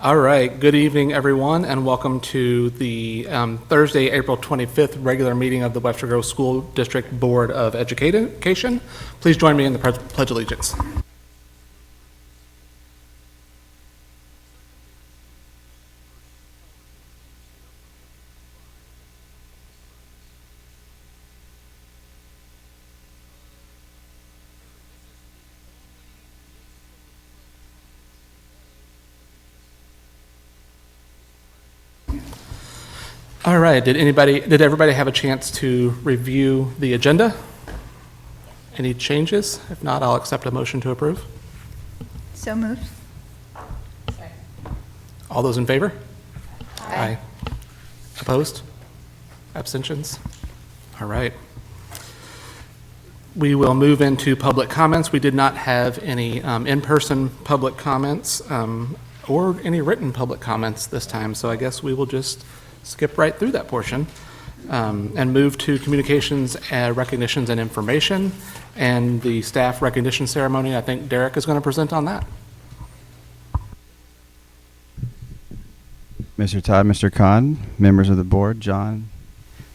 All right, good evening, everyone, and welcome to the Thursday, April 25th regular meeting of the Webster Grove School District Board of Education. Please join me in the Pledge of Allegiance. All right, did everybody have a chance to review the agenda? Any changes? If not, I'll accept a motion to approve. So moved. All those in favor? Aye. Opposed? Abstentions? All right. We will move into public comments. We did not have any in-person public comments or any written public comments this time, so I guess we will just skip right through that portion and move to communications, recognitions, and information, and the staff recognition ceremony. I think Derek is going to present on that. Mr. Todd, Mr. Kahn, members of the board, John,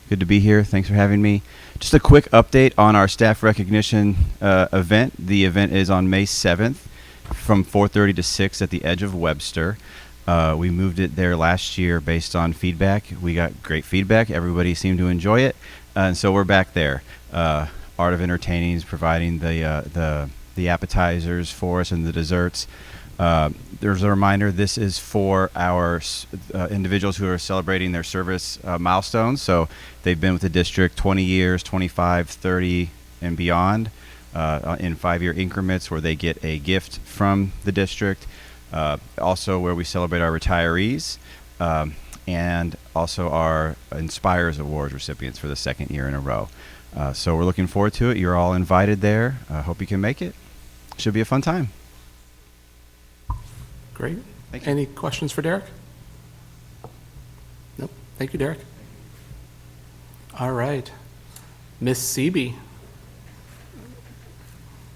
good to be here. Thanks for having me. Just a quick update on our staff recognition event. The event is on May 7th from 4:30 to 6 at the edge of Webster. We moved it there last year based on feedback. We got great feedback. Everybody seemed to enjoy it, and so we're back there. Art of Entertaining is providing the appetizers for us and the desserts. There's a reminder, this is for our individuals who are celebrating their service milestones. So they've been with the district 20 years, 25, 30, and beyond in 5-year increments where they get a gift from the district. Also where we celebrate our retirees and also our Inspires Awards recipients for the 2nd year in a row. So we're looking forward to it. You're all invited there. I hope you can make it. Should be a fun time. Great. Any questions for Derek? Nope. Thank you, Derek. All right. Miss Seeby,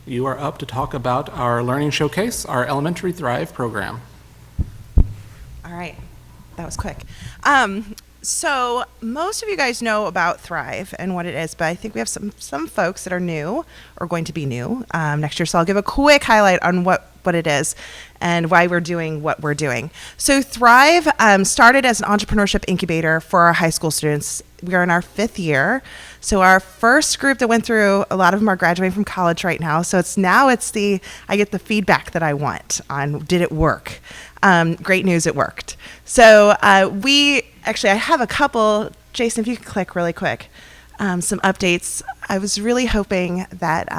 you are up to talk about our Learning Showcase, our Elementary Thrive program. All right. That was quick. So most of you guys know about Thrive and what it is, but I think we have some folks that are new or going to be new next year. So I'll give a quick highlight on what it is and why we're doing what we're doing. So Thrive started as an entrepreneurship incubator for our high school students. We are in our 5th year. So our first group that went through, a lot of them are graduating from college right now. So I get the feedback that I want on, did it work? Great news, it worked. So I have a couple, Jason, if you could click really quick, some updates. I was really hoping that,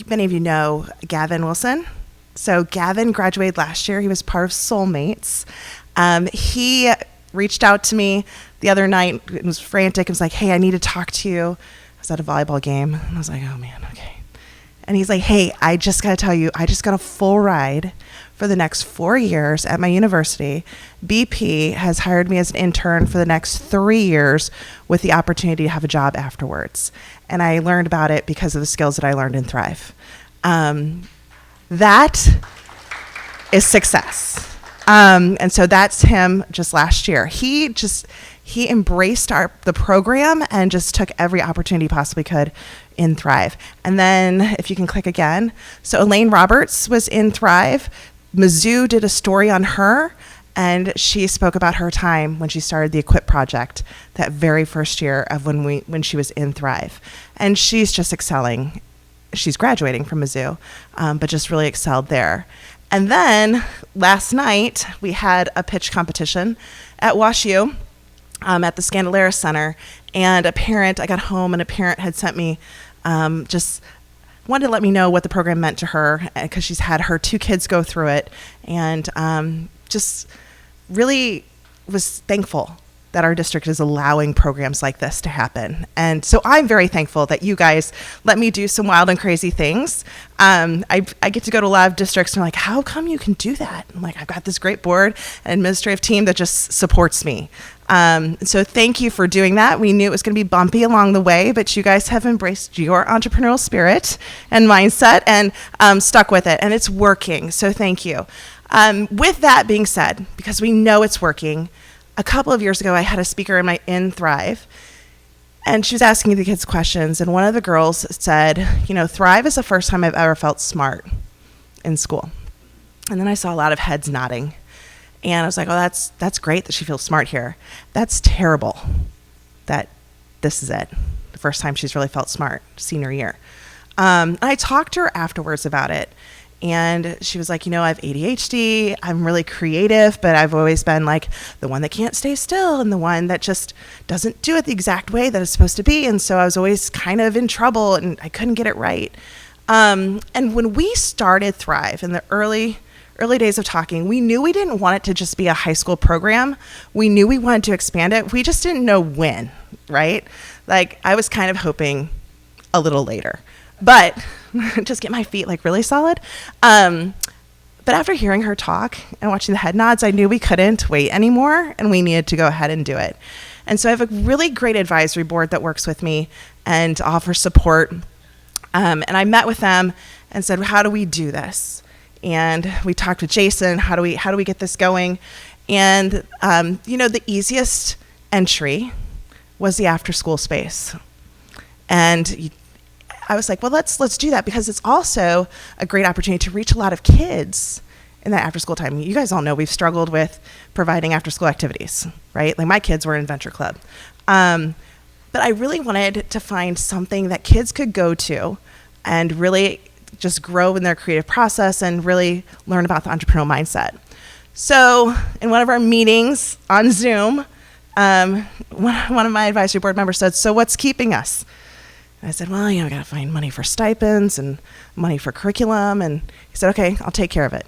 many of you know Gavin Wilson. So Gavin graduated last year. He was part of Soulmates. He reached out to me the other night. It was frantic. It was like, hey, I need to talk to you. I was at a volleyball game. And I was like, oh, man, okay. And he's like, hey, I just got to tell you, I just got a full ride for the next 4 years at my university. BP has hired me as an intern for the next 3 years with the opportunity to have a job afterwards. And I learned about it because of the skills that I learned in Thrive. That is success. And so that's him just last year. He embraced the program and just took every opportunity he possibly could in Thrive. And then if you can click again. So Elaine Roberts was in Thrive. Mizzou did a story on her, and she spoke about her time when she started the Equip project that very first year of when she was in Thrive. And she's just excelling. She's graduating from Mizzou, but just really excelled there. And then last night we had a pitch competition at WashU at the Scandalera Center, and I got home and a parent had sent me just wanted to let me know what the program meant to her because she's had her 2 kids go through it, and just really was thankful that our district is allowing programs like this to happen. And so I'm very thankful that you guys let me do some wild and crazy things. I get to go to a lot of districts and they're like, how come you can do that? I'm like, I've got this great board and administrative team that just supports me. So thank you for doing that. We knew it was going to be bumpy along the way, but you guys have embraced your entrepreneurial spirit and mindset and stuck with it, and it's working. So thank you. With that being said, because we know it's working, a couple of years ago I had a speaker in Thrive, and she was asking the kids questions, and one of the girls said, Thrive is the first time I've ever felt smart in school. And then I saw a lot of heads nodding. And I was like, oh, that's great that she feels smart here. That's terrible that this is it. The first time she's really felt smart, senior year. And I talked to her afterwards about it. And she was like, I have ADHD. I'm really creative, but I've always been like the one that can't stay still and the one that just doesn't do it the exact way that it's supposed to be. And so I was always kind of in trouble and I couldn't get it right. And when we started Thrive in the early days of talking, we knew we didn't want it to just be a high school program. We knew we wanted to expand it. We just didn't know when, right? Like I was kind of hoping a little later, but just get my feet like really solid. But after hearing her talk and watching the head nods, I knew we couldn't wait anymore and we needed to go ahead and do it. And so I have a really great advisory board that works with me and offers support. And I met with them and said, how do we do this? And we talked with Jason, how do we get this going? And, the easiest entry was the after school space. And I was like, well, let's do that because it's also a great opportunity to reach a lot of kids in that after school time. You guys all know we've struggled with providing after school activities, right? Like my kids were in Venture Club. But I really wanted to find something that kids could go to and really just grow in their creative process and really learn about the entrepreneurial mindset. So in one of our meetings on Zoom, one of my advisory board members said, so what's keeping us? And I said, well, I got to find money for stipends and money for curriculum. And he said, okay, I'll take care of it.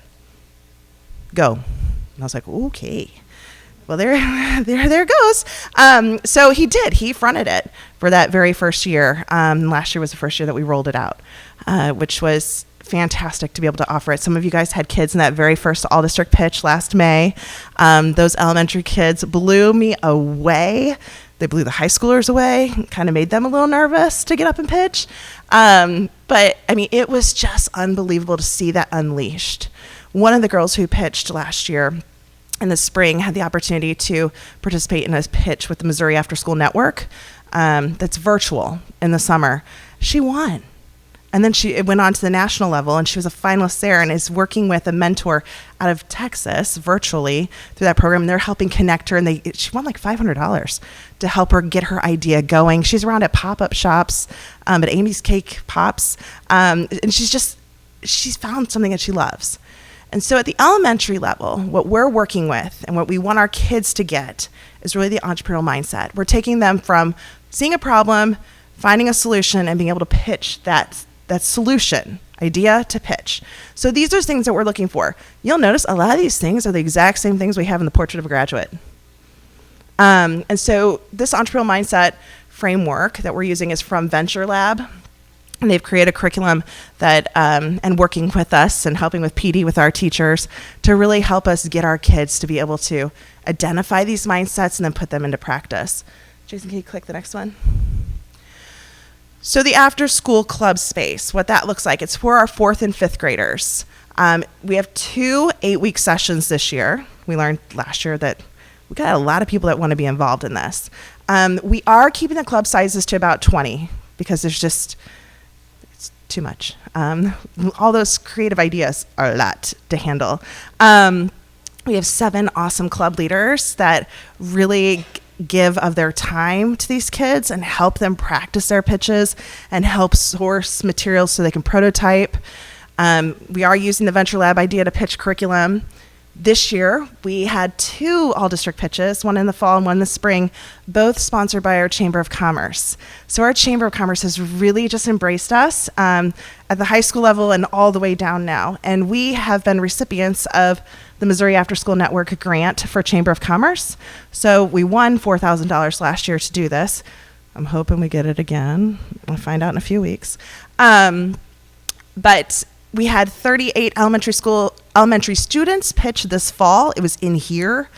Go. And I was like, okay. Well, there goes. So he did. He fronted it for that very first year. Last year was the first year that we rolled it out, which was fantastic to be able to offer it. Some of you guys had kids in that very first all-district pitch last May. Those elementary kids blew me away. They blew the high schoolers away, kind of made them a little nervous to get up and pitch. But, it was just unbelievable to see that unleashed. One of the girls who pitched last year in the spring had the opportunity to participate in a pitch with the Missouri After School Network that's virtual in the summer. She won. And then it went on to the national level, and she was a finalist there and is working with a mentor out of Texas virtually through that program. And they're helping connect her, and she won like $500 to help her get her idea going. She's around at pop-up shops, at Amy's Cake Pops, and she's found something that she loves. And so at the elementary level, what we're working with and what we want our kids to get is really the entrepreneurial mindset. We're taking them from seeing a problem, finding a solution, and being able to pitch that solution, idea to pitch. So these are things that we're looking for. You'll notice a lot of these things are the exact same things we have in the Portrait of a Graduate. And so this entrepreneurial mindset framework that we're using is from Venture Lab. And they've created a curriculum that, and working with us and helping with PD with our teachers to really help us get our kids to be able to identify these mindsets and then put them into practice. Jason, can you click the next one? So the after school club space, what that looks like, it's for our 4th and 5th graders. We have 2 8-week sessions this year. We learned last year that we got a lot of people that want to be involved in this. We are keeping the club sizes to about 20 because it's too much. All those creative ideas are a lot to handle. We have 7 awesome club leaders that really give of their time to these kids and help them practice their pitches and help source materials so they can prototype. We are using the Venture Lab idea to pitch curriculum. This year, we had 2 all-district pitches, one in the fall and one in the spring, both sponsored by our Chamber of Commerce. So our Chamber of Commerce has really just embraced us at the high school level and all the way down now. And we have been recipients of the Missouri After School Network grant for Chamber of Commerce. So we won $4,000 last year to do this. I'm hoping we get it again. I'll find out in a few weeks. But we had 38 elementary students pitch this fall. It was in here.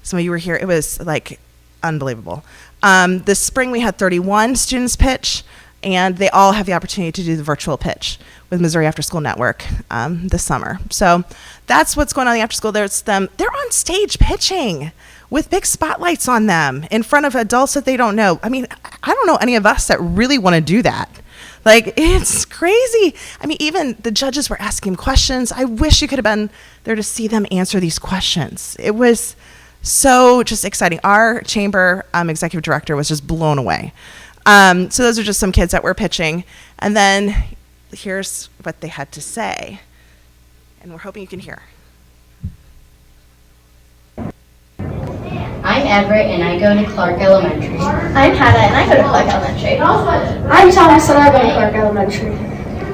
Some of you were here. It was like unbelievable. This spring we had 31 students pitch, and they all have the opportunity to do the virtual pitch with Missouri After School Network this summer. So that's what's going on in the after school. There's them. They're on stage pitching with big spotlights on them in front of adults that they don't know. I mean, I don't know any of us that really want to do that. Like, it's crazy. I mean, even the judges were asking questions. I wish you could have been there to see them answer these questions. It was so just exciting. Our chamber executive director was just blown away. So those are just some kids that were pitching. And then here's what they had to say. And we're hoping you can hear. I'm Everett and I go to Clark Elementary. I'm Hannah and I go to Clark Elementary. I'm Thomas and I go to Clark Elementary.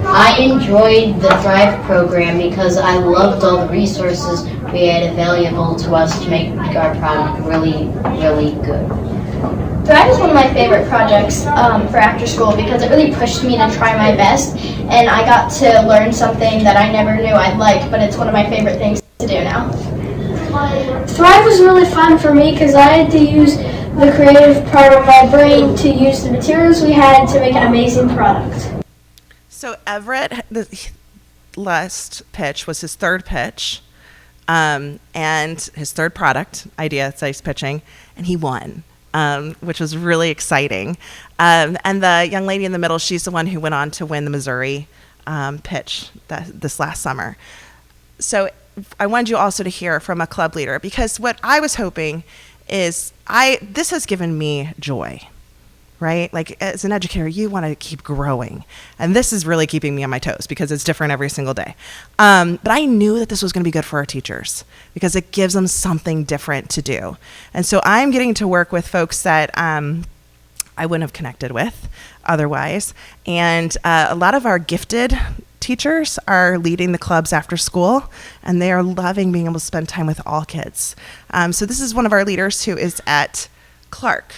I enjoyed the Thrive program because I loved all the resources we had available to us to make our product really, really good. Thrive is one of my favorite projects for after school because it really pushed me to try my best, and I got to learn something that I never knew I'd like, but it's one of my favorite things to do now. Thrive was really fun for me because I had to use the creative part of my brain to use the materials we had to make an amazing product. So Everett, the last pitch was his third pitch, and his third product idea that he's pitching, and he won, which was really exciting. And the young lady in the middle, she's the one who went on to win the Missouri pitch this last summer. So I wanted you also to hear from a club leader, because what I was hoping is this has given me joy, right? Like, as an educator, you want to keep growing. And this is really keeping me on my toes because it's different every single day. But I knew that this was going to be good for our teachers because it gives them something different to do. And so I'm getting to work with folks that I wouldn't have connected with otherwise. And a lot of our gifted teachers are leading the clubs after school, and they are loving being able to spend time with all kids. So this is one of our leaders who is at Clark.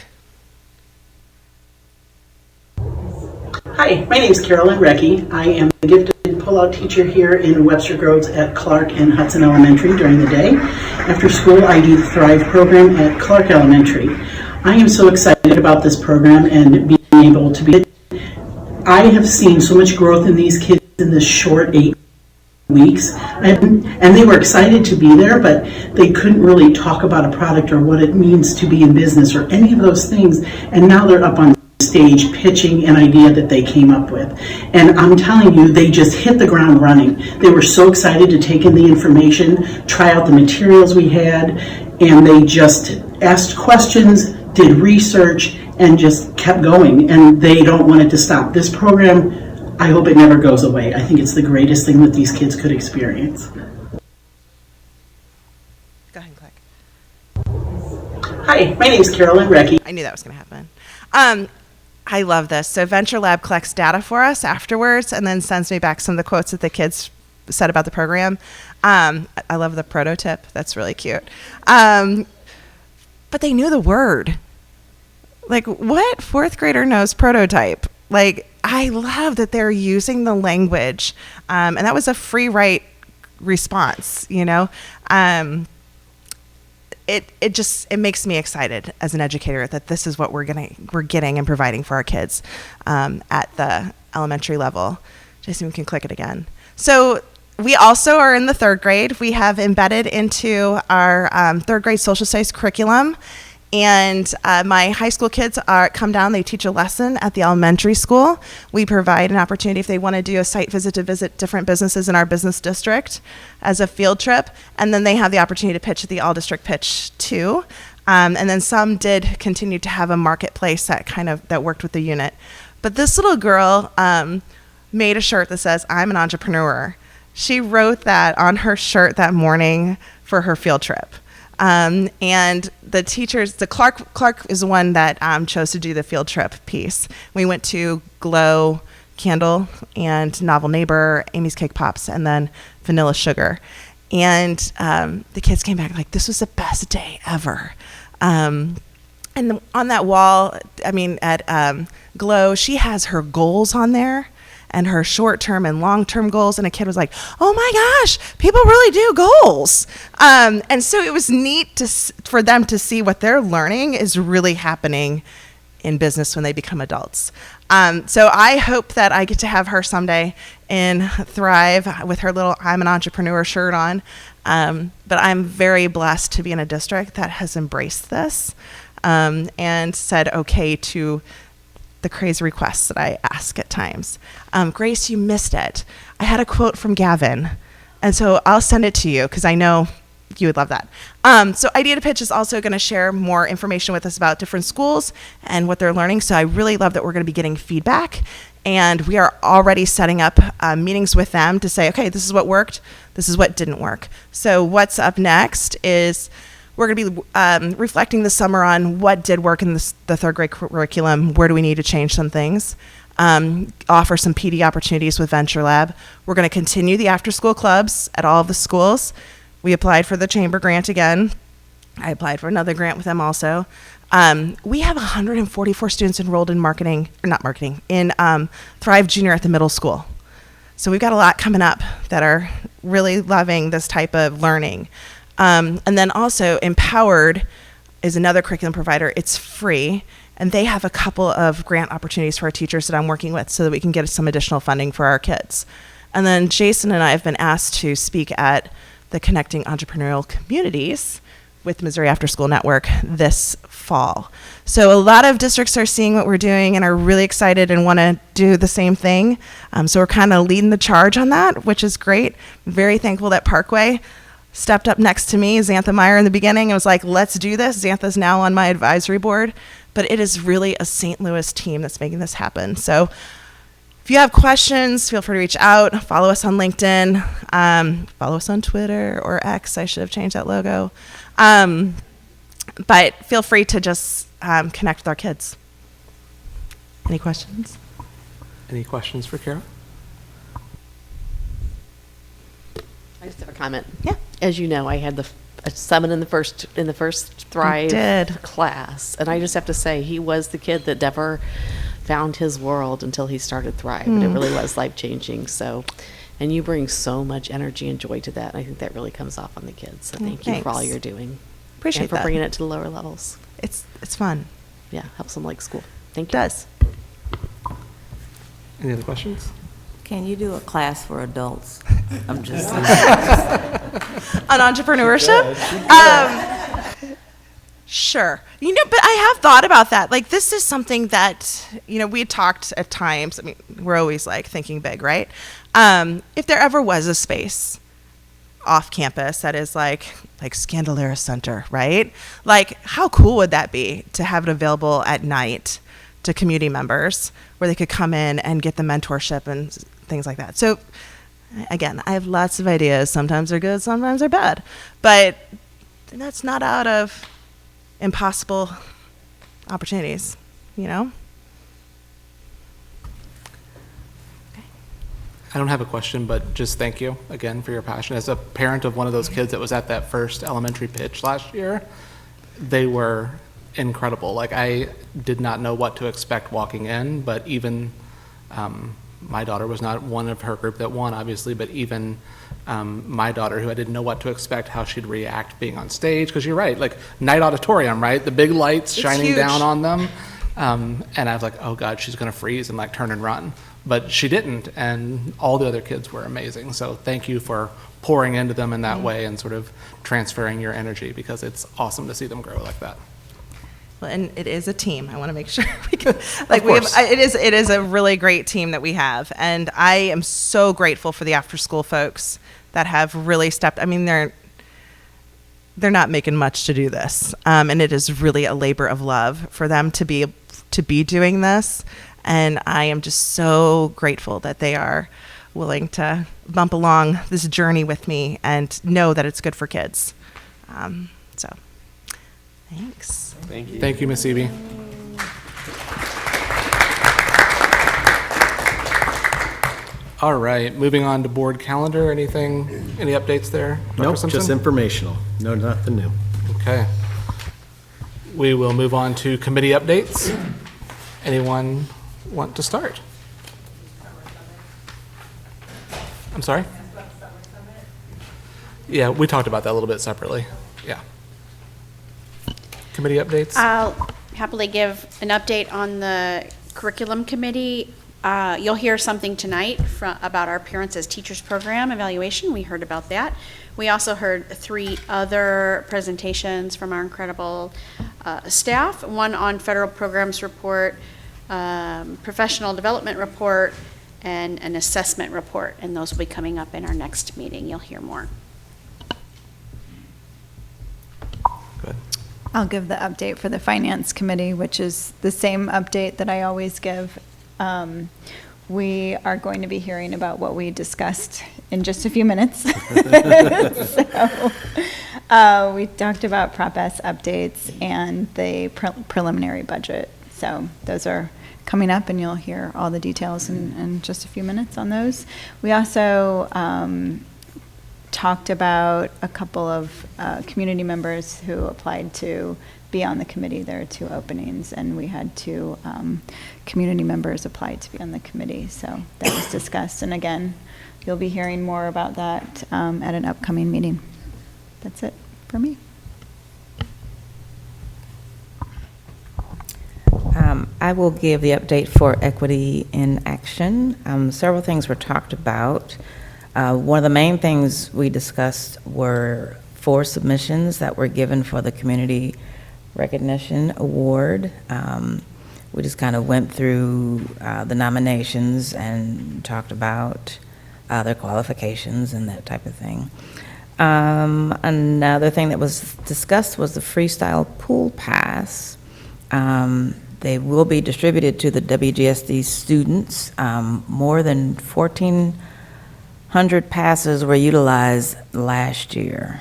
Hi, my name is Carolyn Recke. I am the gifted pull-out teacher here in Webster Groves at Clark and Hudson Elementary during the day. After school, I do the Thrive program at Clark Elementary. I am so excited about this program and being able to be. I have seen so much growth in these kids in this short 8 weeks, and they were excited to be there, but they couldn't really talk about a product or what it means to be in business or any of those things, and now they're up on stage pitching an idea that they came up with. And I'm telling you, they just hit the ground running. They were so excited to take in the information, try out the materials we had, and they just asked questions, did research, and just kept going, and they don't want it to stop. This program, I hope it never goes away. I think it's the greatest thing that these kids could experience. Go ahead and click. Hi, my name is Carolyn Recke. I knew that was going to happen. I love this. So Venture Lab collects data for us afterwards and then sends me back some of the quotes that the kids said about the program. I love the prototype. That's really cute. But they knew the word. Like, what fourth grader knows prototype? Like, I love that they're using the language. And that was a free write response, you know? It makes me excited as an educator that this is what we're getting and providing for our kids at the elementary level. Jason, we can click it again. So we also are in the third grade. We have embedded into our third grade social studies curriculum. And my high school kids come down, they teach a lesson at the elementary school. We provide an opportunity if they want to do a site visit to visit different businesses in our business district as a field trip. And then they have the opportunity to pitch at the all-district pitch too. And then some did continue to have a marketplace that worked with the unit. But this little girl made a shirt that says, "I'm an entrepreneur." She wrote that on her shirt that morning for her field trip. And the teachers, Clark is the one that chose to do the field trip piece. We went to Glow Candle and Novel Neighbor, Amy's Cake Pops, and then Vanilla Sugar. And the kids came back like, this was the best day ever. And on that wall, I mean, at Glow, she has her goals on there and her short-term and long-term goals. And a kid was like, oh my gosh, people really do goals. And so it was neat for them to see what they're learning is really happening in business when they become adults. So I hope that I get to have her someday in Thrive with her little I'm an entrepreneur shirt on. But I'm very blessed to be in a district that has embraced this and said okay to the crazy requests that I ask at times. Grace, you missed it. I had a quote from Gavin, and so I'll send it to you because I know you would love that. So Idea to Pitch is also going to share more information with us about different schools and what they're learning. So I really love that we're going to be getting feedback, and we are already setting up meetings with them to say, okay, this is what worked, this is what didn't work. So what's up next is we're going to be reflecting this summer on what did work in the third grade curriculum, where do we need to change some things, offer some PD opportunities with Venture Lab. We're going to continue the after-school clubs at all of the schools. We applied for the Chamber grant again. I applied for another grant with them also. We have 144 students enrolled in in Thrive Junior at the middle school. So we've got a lot coming up that are really loving this type of learning. And then also Empowered is another curriculum provider. It's free, and they have a couple of grant opportunities for our teachers that I'm working with so that we can get some additional funding for our kids. And then Jason and I have been asked to speak at the Connecting Entrepreneurial Communities with Missouri After School Network this fall. So a lot of districts are seeing what we're doing and are really excited and want to do the same thing. So we're kind of leading the charge on that, which is great. Very thankful that Parkway stepped up next to me, Xantha Meyer, in the beginning and was like, let's do this. Xantha's now on my advisory board, but it is really a St. Louis team that's making this happen. So if you have questions, feel free to reach out. Follow us on LinkedIn. Follow us on Twitter or X. I should have changed that logo. But feel free to just connect with our kids. Any questions? Any questions for Kara? I just have a comment. Yeah. As you know, I had a summit in the first Thrive did. class, and I just have to say he was the kid that never found his world until he started Thrive, and it really was life-changing. So, and you bring so much energy and joy to that, and I think that really comes off on the kids. So thank you for all Thanks. you're doing. Appreciate and for that. bringing it to the lower levels. It's fun. Yeah, helps them like school. Thank It you. does. Any other questions? Can you do a class for adults? I'm just On entrepreneurship? Sure. But I have thought about that. Like, this is something that, we had talked at times. I mean, we're always like thinking big, right? If there ever was a space off campus that is like Scandalera Center, right? Like, how cool would that be to have it available at night to community members where they could come in and get the mentorship and things like that? So, again, I have lots of ideas. Sometimes they're good, sometimes they're bad. But that's not out of impossible opportunities, I don't have a question, but just thank you again for your passion. As a parent of one of those kids that was at that first elementary pitch last year, they were incredible. Like, I did not know what to expect walking in, but even my daughter was not one of her group that won, obviously, but even my daughter, who I didn't know what to expect, how she'd react being on stage, because you're right, like night auditorium, right? The big lights shining huge. down on them. And I was like, oh God, she's going to freeze and like turn and run. But she didn't, and all the other kids were amazing. So thank you for pouring into them in that way and sort of transferring your energy, because it's awesome to see them grow like that. Well, and it is a team. I want to make sure we can, it is a really great team that we have. And I am so grateful for the after school folks that have really stepped. I mean, they're not making much to do this. And it is really a labor of love for them to be doing this. And I am just so grateful that they are willing to bump along this journey with me and know that it's good for kids. So, thanks. Thank you, Ms. Eby. All right, moving on to board calendar. Any updates there? Dr. Nope, Simpson? just informational. No, nothing new. Okay. We will move on to committee updates. Anyone want to start? I'm sorry? Yeah, we talked about that a little bit separately. Yeah. Committee updates? I'll happily give an update on the curriculum committee. You'll hear something tonight about our Parents as Teachers program evaluation. We heard about that. We also heard 3 other presentations from our incredible staff, one on federal programs report, professional development report, and an assessment report, and those will be coming up in our next meeting. You'll hear more. Good. I'll give the update for the Finance Committee, which is the same update that I always give. We are going to be hearing about what we discussed in just a few minutes. So, we talked about Prop S updates and the preliminary budget. So those are coming up, and you'll hear all the details in just a few minutes on those. We also talked about a couple of community members who applied to be on the committee. There are 2 openings, and we had 2 community members apply to be on the committee. So that was discussed. And again, you'll be hearing more about that at an upcoming meeting. That's it for me. I will give the update for Equity in Action. Several things were talked about. One of the main things we discussed were 4 submissions that were given for the Community Recognition Award. We just kind of went through the nominations and talked about their qualifications and that type of thing. Another thing that was discussed was the Freestyle Pool Pass. They will be distributed to the WGSD students. More than 1,400 passes were utilized last year,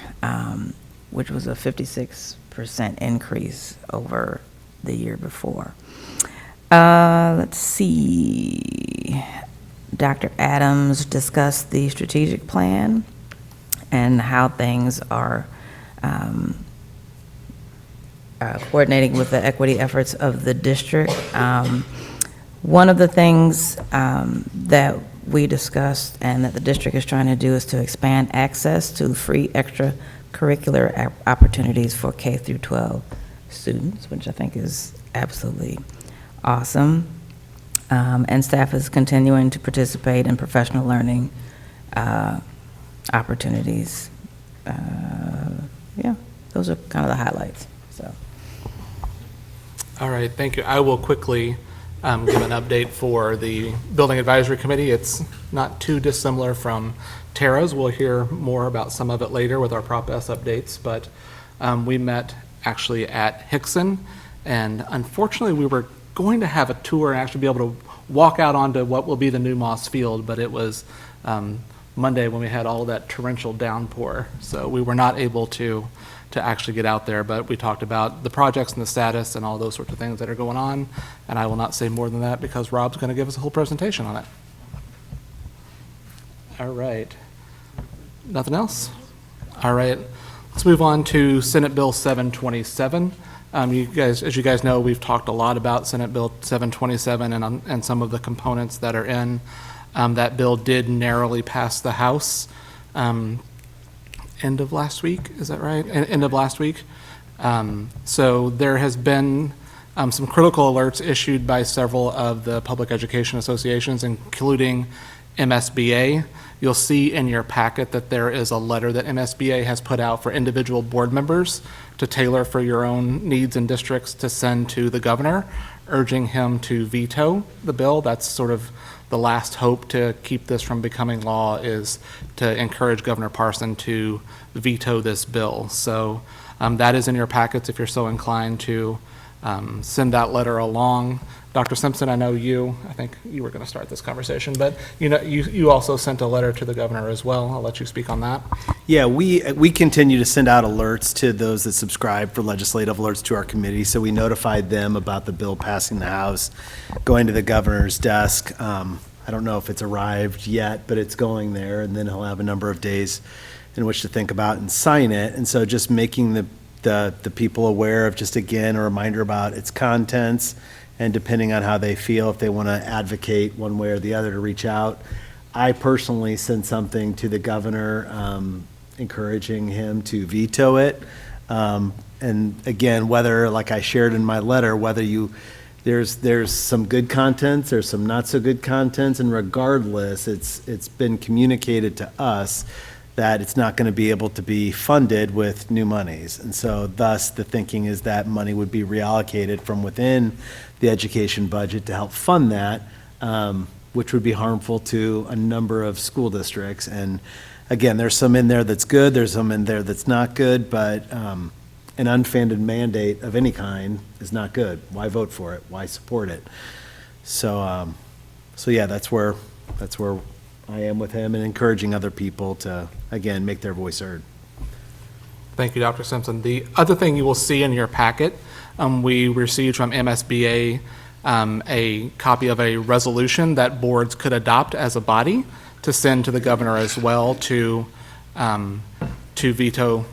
which was a 56% increase over the year before. Let's see. Dr. Adams discussed the strategic plan and how things are coordinating with the equity efforts of the district. One of the things that we discussed and that the district is trying to do is to expand access to free extracurricular opportunities for K through 12 students, which I think is absolutely awesome. And staff is continuing to participate in professional learning opportunities. Yeah, those are kind of the highlights. So. All right, thank you. I will quickly give an update for the Building Advisory Committee. It's not too dissimilar from Tara's. We'll hear more about some of it later with our Prop S updates, but we met actually at Hickson, and unfortunately we were going to have a tour and actually be able to walk out onto what will be the new Moss Field, but it was Monday when we had all that torrential downpour, so we were not able to actually get out there, but we talked about the projects and the status and all those sorts of things that are going on, and I will not say more than that because Rob's going to give us a whole presentation on it. All right. Nothing else? All right. Let's move on to Senate Bill 727. You guys, as you guys know, we've talked a lot about Senate Bill 727 and some of the components that are in. That bill did narrowly pass the House end of last week, is that right? End of last week. So there has been some critical alerts issued by several of the public education associations, including MSBA. You'll see in your packet that there is a letter that MSBA has put out for individual board members to tailor for your own needs and districts to send to the governor, urging him to veto the bill. That's sort of the last hope to keep this from becoming law, is to encourage Governor Parson to veto this bill. So that is in your packets if you're so inclined to send that letter along. Dr. Simpson, I think you were going to start this conversation, but you also sent a letter to the governor as well. I'll let you speak on that. Yeah, we continue to send out alerts to those that subscribe for legislative alerts to our committee. So we notified them about the bill passing the House, going to the governor's desk. I don't know if it's arrived yet, but it's going there, and then he'll have a number of days in which to think about and sign it. And so just making the people aware of, just again, a reminder about its contents, and depending on how they feel, if they want to advocate one way or the other, to reach out. I personally sent something to the governor encouraging him to veto it. And again, whether, like I shared in my letter, whether there's some good contents, there's some not so good contents, and regardless, it's been communicated to us that it's not going to be able to be funded with new monies. And so thus the thinking is that money would be reallocated from within the education budget to help fund that, which would be harmful to a number of school districts. And again, there's some in there that's good, there's some in there that's not good, but an unfunded mandate of any kind is not good. Why vote for it? Why support it? So yeah, that's where I am with him, and encouraging other people to, again, make their voice heard. Thank you, Dr. Simpson. The other thing you will see in your packet, we received from MSBA a copy of a resolution that boards could adopt as a body to send to the governor as well to veto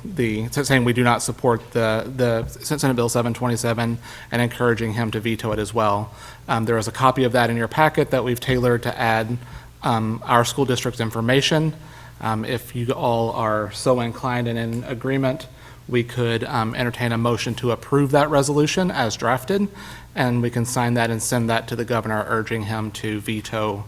saying we do not support the Senate Bill 727 and encouraging him to veto it as well. There is a copy of that in your packet that we've tailored to add our school district's information. If you all are so inclined and in agreement, we could entertain a motion to approve that resolution as drafted, and we can sign that and send that to the governor, urging him to veto.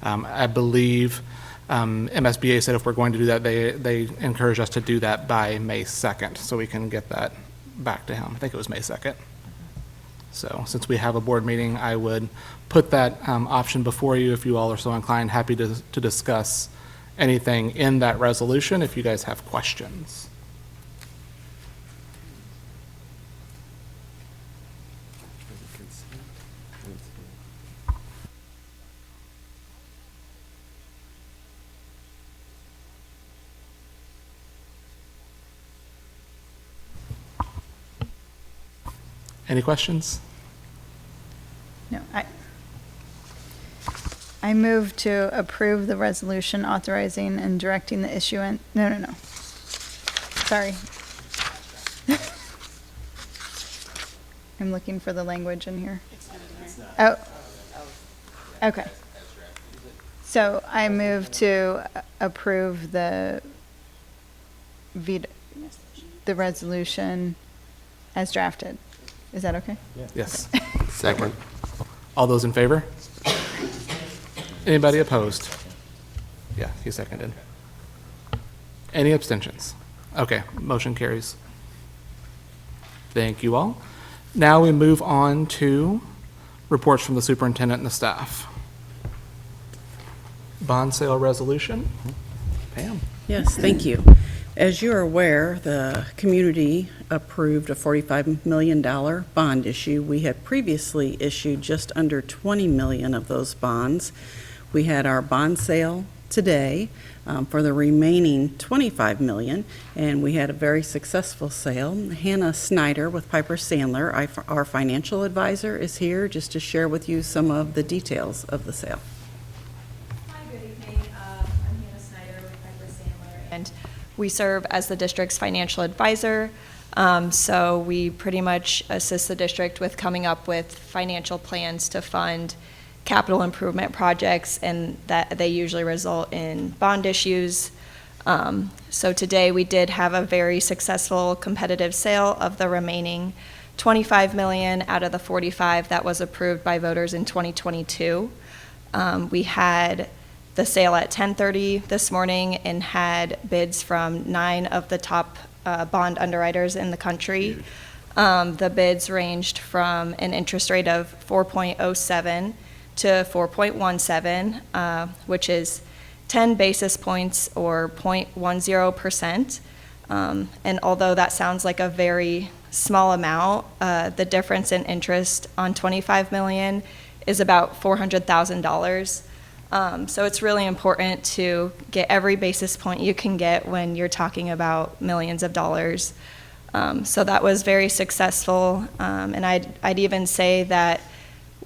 I believe MSBA said if we're going to do that, they encourage us to do that by May 2nd, so we can get that back to him. I think it was May 2nd. So since we have a board meeting, I would put that option before you if you all are so inclined. Happy to discuss anything in that resolution if you guys have questions. Any questions? No, I move to approve the resolution authorizing and directing the issuance. No. Sorry. I'm looking for the language in here. Oh. Okay. So I move to approve the resolution as drafted. Is that okay? Yes. Second. All those in favor? Anybody opposed? Yeah, he seconded. Any abstentions? Okay, motion carries. Thank you all. Now we move on to reports from the superintendent and the staff. Bond sale resolution. Pam. Yes, thank you. As you're aware, the community approved a $45 million bond issue. We had previously issued just under 20 million of those bonds. We had our bond sale today for the remaining 25 million, and we had a very successful sale. Hannah Snyder with Piper Sandler, our financial advisor, is here just to share with you some of the details of the sale. Hi, good evening. I'm Hannah Snyder with Piper Sandler, and we serve as the district's financial advisor. So we pretty much assist the district with coming up with financial plans to fund capital improvement projects, and that they usually result in bond issues. So today we did have a very successful competitive sale of the remaining 25 million out of the 45 that was approved by voters in 2022. We had the sale at 10:30 this morning and had bids from 9 of the top bond underwriters in the country. The bids ranged from an interest rate of 4.07 to 4.17, which is 10 basis points or 0.10%. And although that sounds like a very small amount. The difference in interest on $25 million is about $400,000. So it's really important to get every basis point you can get when you're talking about millions of dollars. So that was very successful, and I'd even say that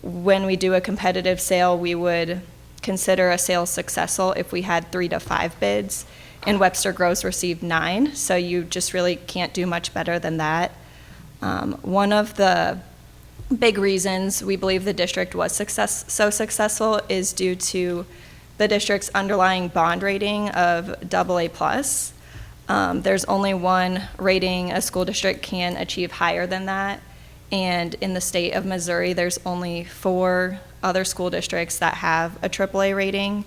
when we do a competitive sale, we would consider a sale successful if we had 3 to 5 bids, and Webster Groves received 9, so you just really can't do much better than that. One of the big reasons we believe the district was so successful is due to the district's underlying bond rating of AA+. There's only one rating a school district can achieve higher than that, and in the state of Missouri, there's only 4 other school districts that have a AAA rating,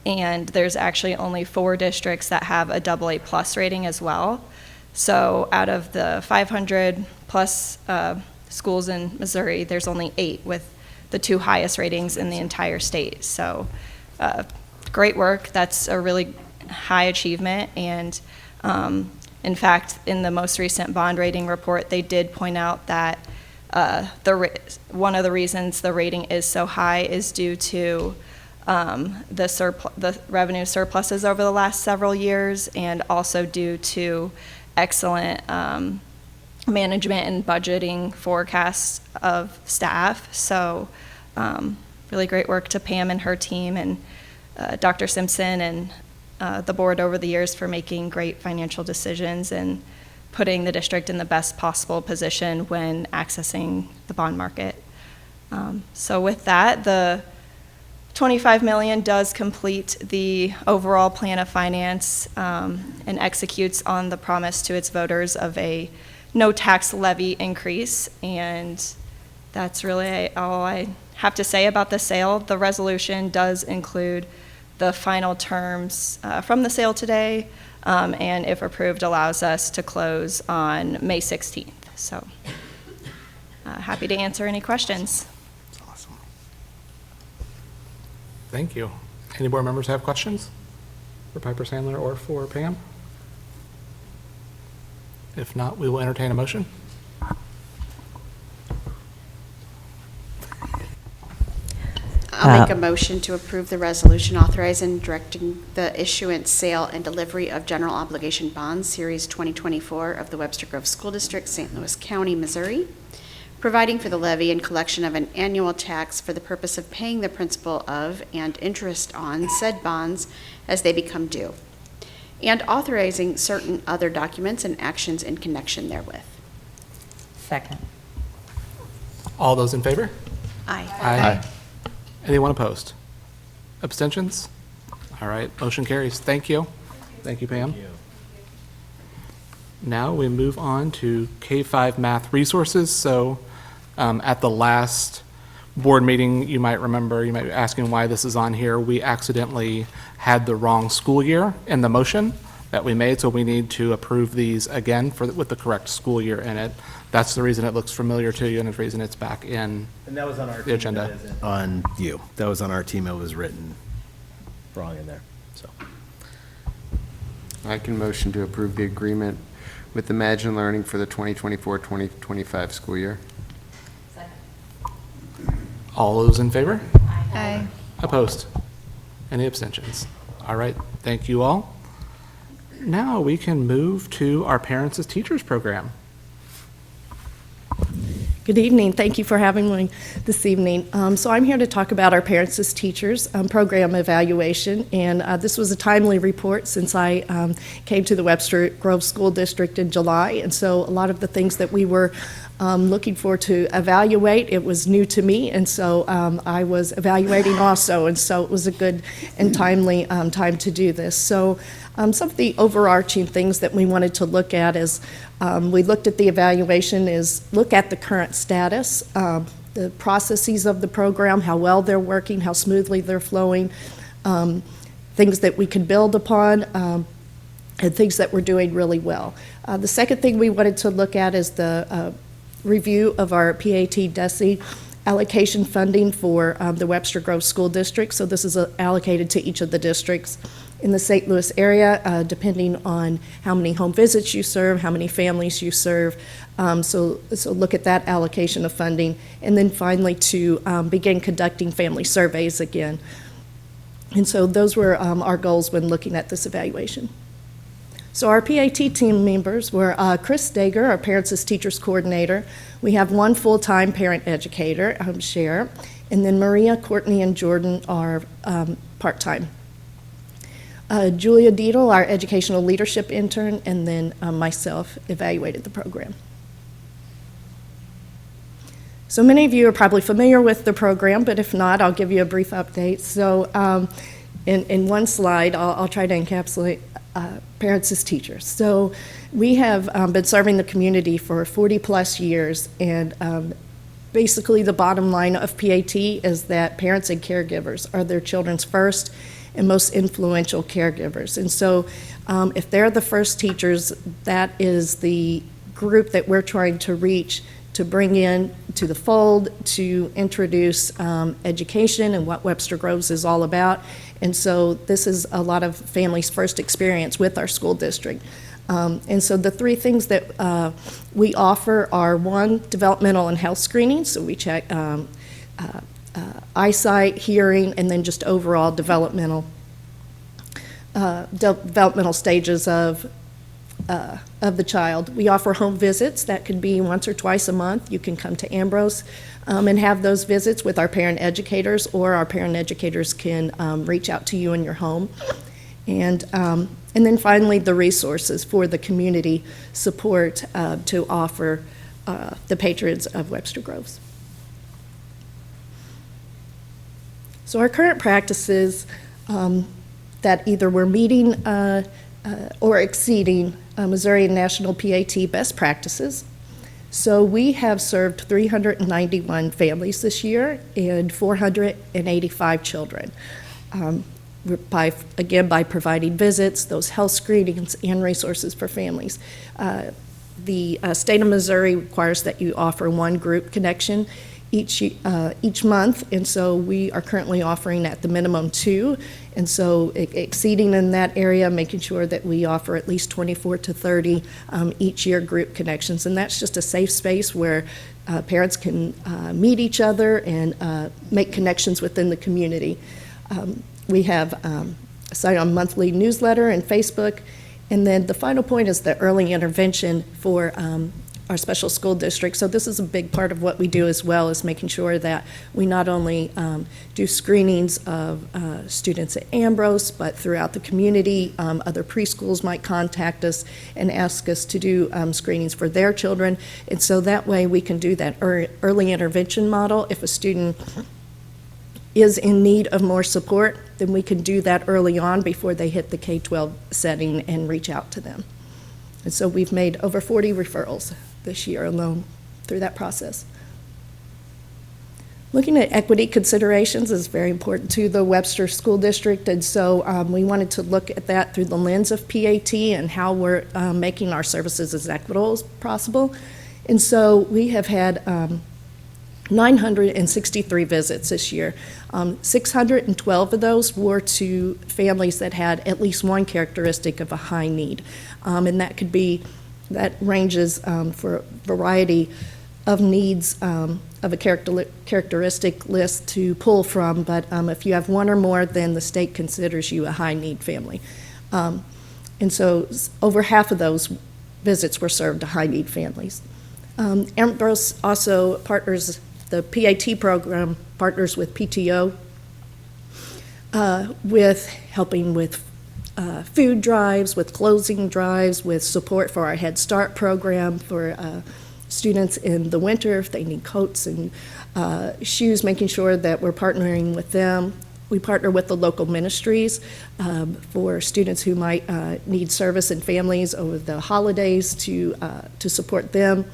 and there's actually only 4 districts that have a AA+ rating as well. So out of the 500 plus schools in Missouri, there's only 8 with the 2 highest ratings in the entire state. So great work. That's a really high achievement. And in fact, in the most recent bond rating report, they did point out that one of the reasons the rating is so high is due to the revenue surpluses over the last several years, and also due to excellent management and budgeting forecasts of staff. So really great work to Pam and her team, and Dr. Simpson and the board over the years for making great financial decisions and putting the district in the best possible position when accessing the bond market. So with that, the $25 million does complete the overall plan of finance and executes on the promise to its voters of a no tax levy increase. And that's really all I have to say about the sale. The resolution does include the final terms from the sale today, and if approved, allows us to close on May 16th. So happy to answer any questions. Awesome. Thank you. Any board members have questions for Piper Sandler or for Pam? If not, we will entertain a motion. I'll make a motion to approve the resolution authorizing and directing the issuance, sale, and delivery of general obligation bonds, Series 2024 of the Webster Grove School District, St. Louis County, Missouri, providing for the levy and collection of an annual tax for the purpose of paying the principal of and interest on said bonds as they become due, and authorizing certain other documents and actions in connection therewith. Second. All those in favor? Aye. Aye. Anyone opposed? Abstentions? All right, motion carries. Thank you. Thank you, Pam. Now we move on to K-5 math resources. So at the last board meeting, you might remember, you might be asking why this is on here. We accidentally had the wrong school year in the motion that we made, so we need to approve these again with the correct school year in it. That's the reason it looks familiar to you, and the reason it's back in And that was on our the team, agenda. that isn't on you. That was on our team. It was written wrong in there, so. I can motion to approve the agreement with Imagine Learning for the 2024-2025 school year. All those in favor? Aye. Opposed? Any abstentions? All right, thank you all. Now we can move to our Parents as Teachers program. Good evening. Thank you for having me this evening. So I'm here to talk about our Parents as Teachers program evaluation, and this was a timely report since I came to the Webster Grove School District in July, and so a lot of the things that we were looking for to evaluate, it was new to me, and so I was evaluating also, and so it was a good and timely time to do this. So some of the overarching things that we wanted to look at is we looked at the evaluation is look at the current status, the processes of the program, how well they're working, how smoothly they're flowing, things that we could build upon, and things that we're doing really well. The second thing we wanted to look at is the review of our PAT-DESE allocation funding for the Webster Grove School District. So this is allocated to each of the districts in the St. Louis area, depending on how many home visits you serve, how many families you serve. So look at that allocation of funding. And then finally to begin conducting family surveys again. And so those were our goals when looking at this evaluation. So our PAT team members were Chris Dager, our Parents as Teachers Coordinator. We have one full-time parent educator, Cher, and then Maria, Courtney, and Jordan are part-time. Julia Dietl, our Educational Leadership Intern, and then myself evaluated the program. So many of you are probably familiar with the program, but if not, I'll give you a brief update. So in one slide, I'll try to encapsulate parents as teachers. So we have been serving the community for 40 plus years, and basically the bottom line of PAT is that parents and caregivers are their children's first and most influential caregivers. And so if they're the first teachers, that is the group that we're trying to reach, to bring in to the fold, to introduce education and what Webster Groves is all about. And so this is a lot of families' first experience with our school district. And so the three things that we offer are, one, developmental and health screening. So we check eyesight, hearing, and then just overall developmental stages of the child. We offer home visits. That could be once or twice a month. You can come to Ambrose and have those visits with our parent educators, or our parent educators can reach out to you in your home. And then finally, the resources for the community support to offer the patrons of Webster Groves. So our current practices that either we're meeting or exceeding Missouri and National PAT best practices. So we have served 391 families this year and 485 children. By providing visits, those health screenings, and resources for families. The state of Missouri requires that you offer one group connection each month, and so we are currently offering at the minimum 2, and so exceeding in that area, making sure that we offer at least 24 to 30 each year group connections, and that's just a safe space where parents can meet each other and make connections within the community. We have a monthly newsletter and Facebook, and then the final point is the early intervention for our special school district. So this is a big part of what we do as well, is making sure that we not only do screenings of students at Ambrose, but throughout the community. Other preschools might contact us and ask us to do screenings for their children. And so that way we can do that early intervention model. If a student is in need of more support, then we can do that early on before they hit the K-12 setting and reach out to them. And so we've made over 40 referrals this year alone through that process. Looking at equity considerations is very important to the Webster School District, and so we wanted to look at that through the lens of PAT and how we're making our services as equitable as possible. And so we have had 963 visits this year. 612 of those were to families that had at least one characteristic of a high need. And that ranges for a variety of needs of a characteristic list to pull from, but if you have one or more, then the state considers you a high need family. And so over half of those visits were served to high need families. Ambrose also partners, the PAT program partners with PTO with helping with food drives, with clothing drives, with support for our Head Start program for students in the winter if they need coats and shoes, making sure that we're partnering with them. We partner with the local ministries for students who might need service and families over the holidays to support them.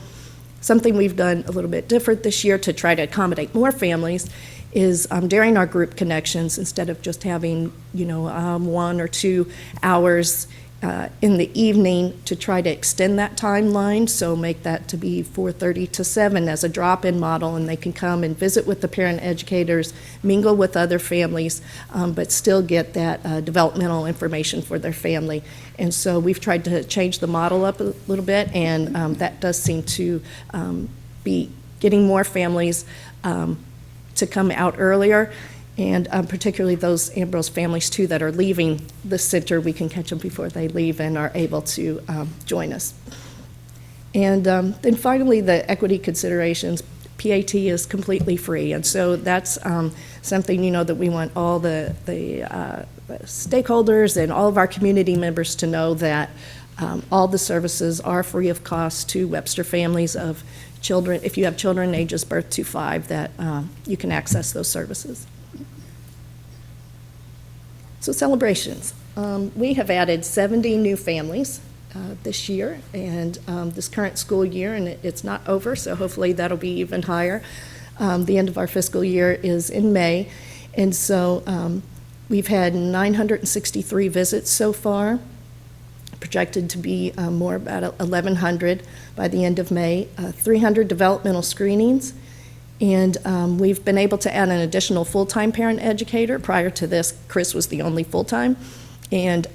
Something we've done a little bit different this year to try to accommodate more families is during our group connections, instead of just having 1 or 2 hours in the evening to try to extend that timeline, so make that to be 4:30 to 7 as a drop-in model, and they can come and visit with the parent educators, mingle with other families, but still get that developmental information for their family. And so we've tried to change the model up a little bit, and that does seem to be getting more families to come out earlier. And particularly those Ambrose families, too, that are leaving the center, we can catch them before they leave and are able to join us. And then finally, the equity considerations. PAT is completely free, and so that's something, you know, that we want all the stakeholders and all of our community members to know, that all the services are free of cost to Webster families of children. If you have children ages birth to 5, that you can access those services. So celebrations. We have added 70 new families this year, and this current school year, and it's not over, so hopefully that'll be even higher. The end of our fiscal year is in May, and so we've had 963 visits so far, projected to be more about 1,100 by the end of May, 300 developmental screenings. And we've been able to add an additional full-time parent educator. Prior to this, Chris was the only full-time, and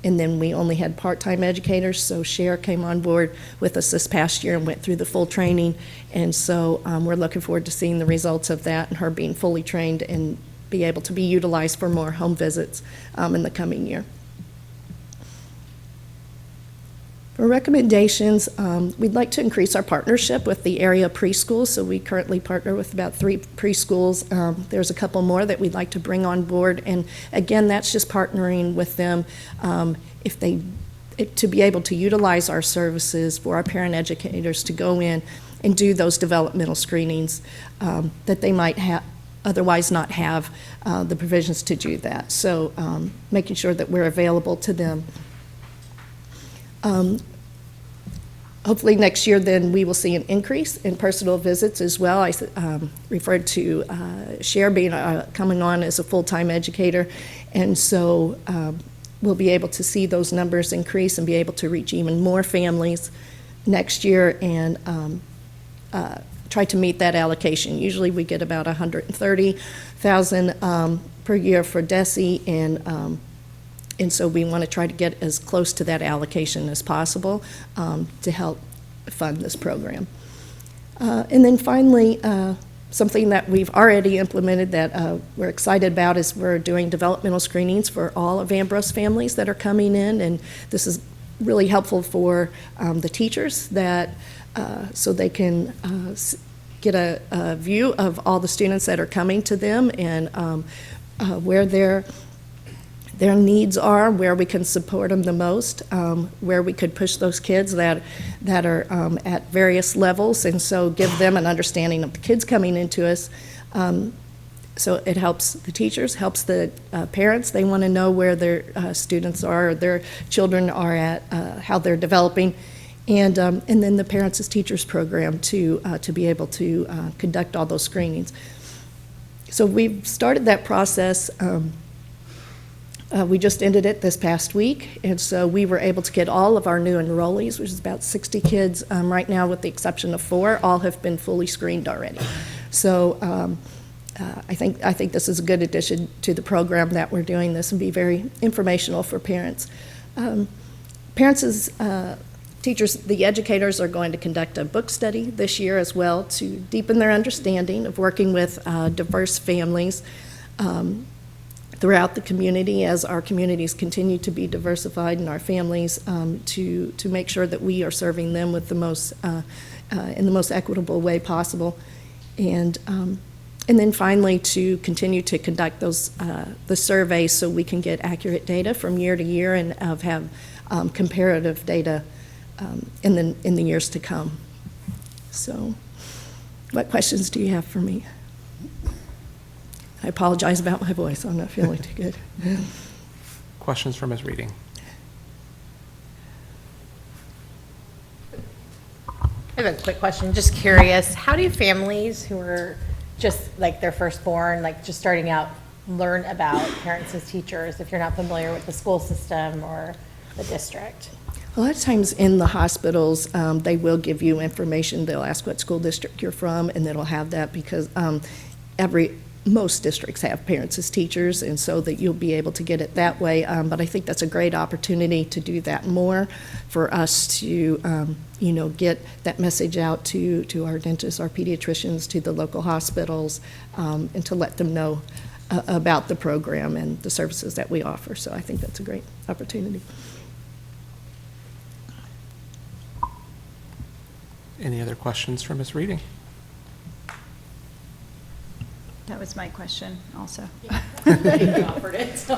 then we only had part-time educators. So Cher came on board with us this past year and went through the full training, and so we're looking forward to seeing the results of that and her being fully trained and be able to be utilized for more home visits in the coming year. For recommendations, we'd like to increase our partnership with the area preschools. So we currently partner with about 3 preschools. There's a couple more that we'd like to bring on board. And again, that's just partnering with them to be able to utilize our services for our parent educators to go in and do those developmental screenings that they might otherwise not have the provisions to do that. So making sure that we're available to them. Hopefully next year, then, we will see an increase in personal visits as well. I referred to Cher being coming on as a full-time educator, and so we'll be able to see those numbers increase and be able to reach even more families next year and try to meet that allocation. Usually we get about $130,000 per year for DESE, and so we want to try to get as close to that allocation as possible to help fund this program. And then finally, something that we've already implemented that we're excited about is we're doing developmental screenings for all of Ambrose families that are coming in, and this is really helpful for the teachers so they can get a view of all the students that are coming to them and where their needs are, where we can support them the most, where we could push those kids that are at various levels, and so give them an understanding of the kids coming into us. So it helps the teachers, helps the parents. They want to know where their students are, or their children are at, how they're developing, and then the Parents as Teachers program to be able to conduct all those screenings. So we've started that process. We just ended it this past week, and so we were able to get all of our new enrollees, which is about 60 kids right now, with the exception of 4. All have been fully screened already. So I think this is a good addition to the program that we're doing this, and be very informational for parents. Parents as teachers, the educators are going to conduct a book study this year as well to deepen their understanding of working with diverse families throughout the community, as our communities continue to be diversified, and our families to make sure that we are serving them with the most in the most equitable way possible, and then finally to continue to conduct those the surveys so we can get accurate data from year to year and have comparative data in the years to come. So, what questions do you have for me? I apologize about my voice. I'm not feeling too good. Questions from Ms. Reading? I have a quick question. Just curious, how do families who are just like their firstborn, like just starting out, learn about parents as teachers if you're not familiar with the school system or the district? A lot of times in the hospitals, they will give you information. They'll ask what school district you're from, and it'll have that because most districts have parents as teachers, and so that you'll be able to get it that way. But I think that's a great opportunity to do that more, for us to, get that message out to our dentists, our pediatricians, to the local hospitals, and to let them know about the program and the services that we offer. So I think that's a great opportunity. Any other questions for Ms. Reading? That was my question also. Offered it, so.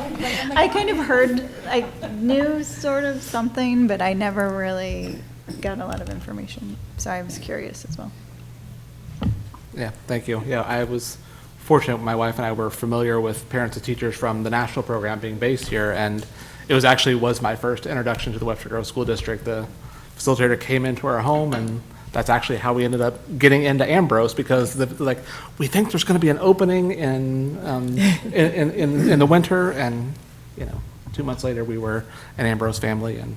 I kind of heard, I knew sort of something, but I never really got a lot of information. So I was curious as well. Yeah, thank you. Yeah, I was fortunate, my wife and I were familiar with parents and teachers from the national program being based here, and it was my first introduction to the Webster Grove School District. The facilitator came into our home, and that's actually how we ended up getting into Ambrose, because we think there's going to be an opening in the winter, and 2 months later we were an Ambrose family, and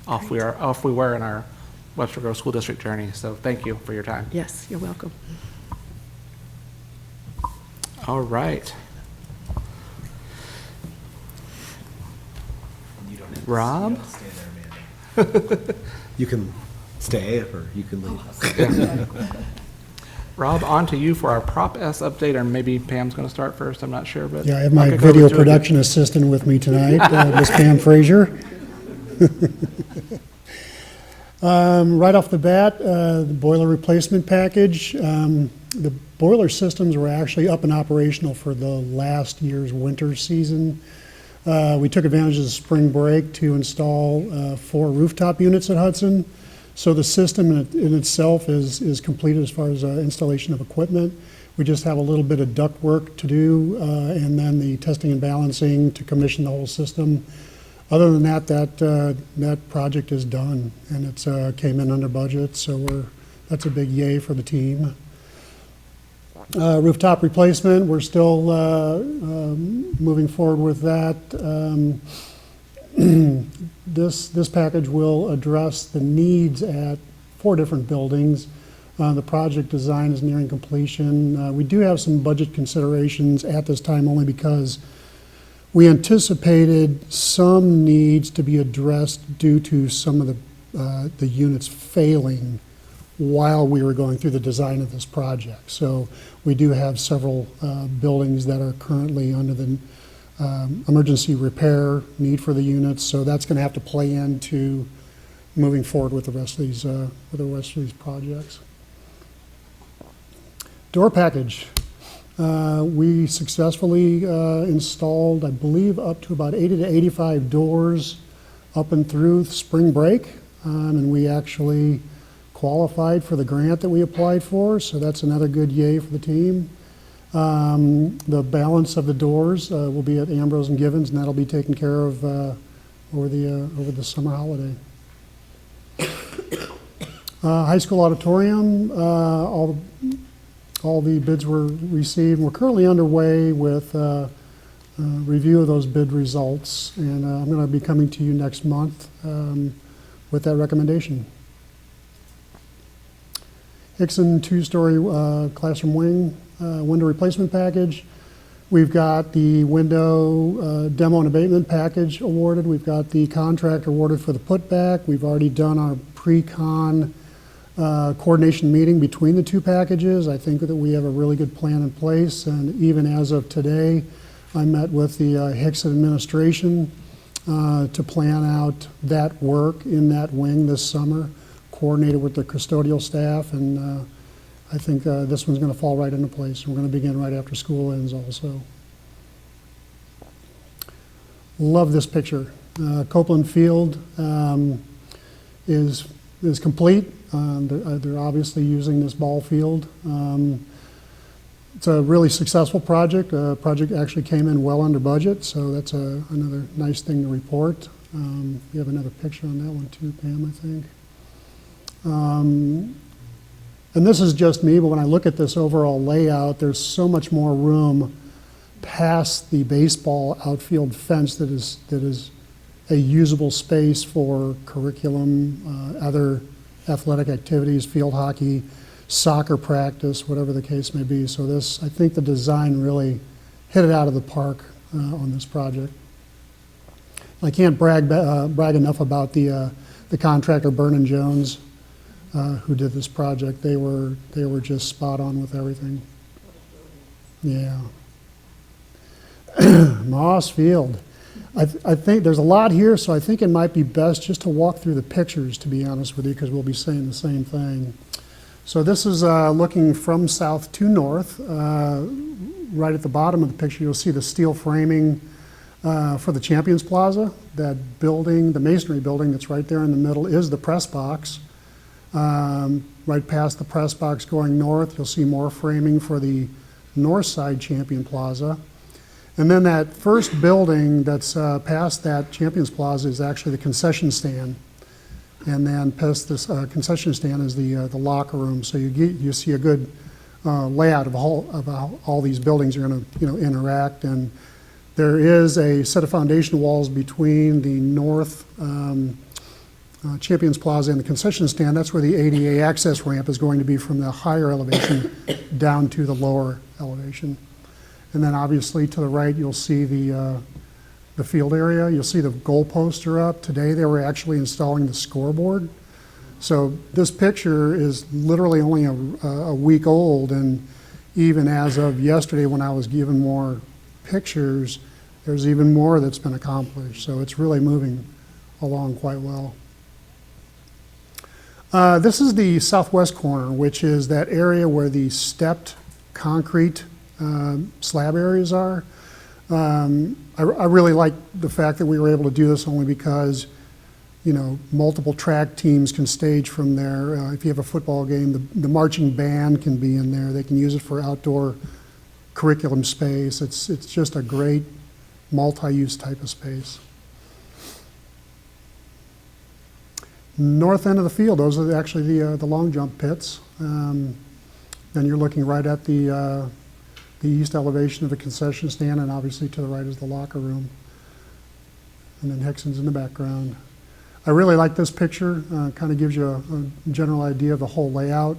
off we were in our Webster Grove School District journey. So thank you for your time. Yes, you're welcome. All right. Rob? You can stay or you can leave. Rob, on to you for our Prop S update, or maybe Pam's going to start first. I'm not sure, but yeah, I have my video production assistant with me tonight, Ms. Pam Frazier. Right off the bat, the boiler replacement package. The boiler systems were actually up and operational for the last year's winter season. We took advantage of the spring break to install 4 rooftop units at Hudson. So the system in itself is completed as far as installation of equipment. We just have a little bit of duct work to do, and then the testing and balancing to commission the whole system. Other than that, that project is done, and it came in under budget, so that's a big yay for the team. Rooftop replacement, we're still moving forward with that. This package will address the needs at 4 different buildings. The project design is nearing completion. We do have some budget considerations at this time, only because we anticipated some needs to be addressed due to some of the units failing while we were going through the design of this project. So we do have several buildings that are currently under the emergency repair need for the units, so that's going to have to play into moving forward with the rest of these projects. Door package. We successfully installed, I believe, up to about 80 to 85 doors up and through spring break, and we actually qualified for the grant that we applied for, so that's another good yay for the team. The balance of the doors will be at Ambrose and Givens, and that'll be taken care of over the summer holiday. High school auditorium, all the bids were received. We're currently underway with review of those bid results, and I'm going to be coming to you next month with that recommendation. Hickson 2-story classroom wing window replacement package. We've got the window demo and abatement package awarded. We've got the contract awarded for the putback. We've already done our pre-con coordination meeting between the 2 packages. I think that we have a really good plan in place, and even as of today, I met with the Hickson administration to plan out that work in that wing this summer, coordinated with the custodial staff, and I think this one's going to fall right into place. We're going to begin right after school ends also. Love this picture. Copeland Field is complete. They're obviously using this ball field. It's a really successful project. The project actually came in well under budget, so that's another nice thing to report. You have another picture on that one too, Pam, I think. And this is just me, but when I look at this overall layout, there's so much more room past the baseball outfield fence that is a usable space for curriculum, other athletic activities, field hockey, soccer practice, whatever the case may be. So this, I think the design really hit it out of the park on this project. I can't brag enough about the contractor, Byrne & Jones, who did this project. They were just spot on with everything. Yeah. Moss Field. I think there's a lot here, so I think it might be best just to walk through the pictures, to be honest with you, because we'll be saying the same thing. So this is looking from south to north. Right at the bottom of the picture, you'll see the steel framing for the Champions Plaza. That building, the masonry building that's right there in the middle, is the press box. Right past the press box going north, you'll see more framing for the north side Champion Plaza. And then that first building that's past that Champions Plaza is actually the concession stand. And then past this concession stand is the locker room. So you see a good layout of how all these buildings are going to interact. And there is a set of foundation walls between the north Champions Plaza and the concession stand. That's where the ADA access ramp is going to be from the higher elevation down to the lower elevation. And then obviously to the right, you'll see the field area. You'll see the goalposts are up. Today they were actually installing the scoreboard. So this picture is literally only a week old, and even as of yesterday when I was given more pictures, there's even more that's been accomplished. So it's really moving along quite well. This is the southwest corner, which is that area where the stepped concrete slab areas are. I really like the fact that we were able to do this only because, multiple track teams can stage from there. If you have a football game, the marching band can be in there. They can use it for outdoor curriculum space. It's just a great multi-use type of space. North end of the field, those are actually the long jump pits. Then you're looking right at the east elevation of the concession stand, and obviously to the right is the locker room. And then Hickson's in the background. I really like this picture. Kind of gives you a general idea of the whole layout.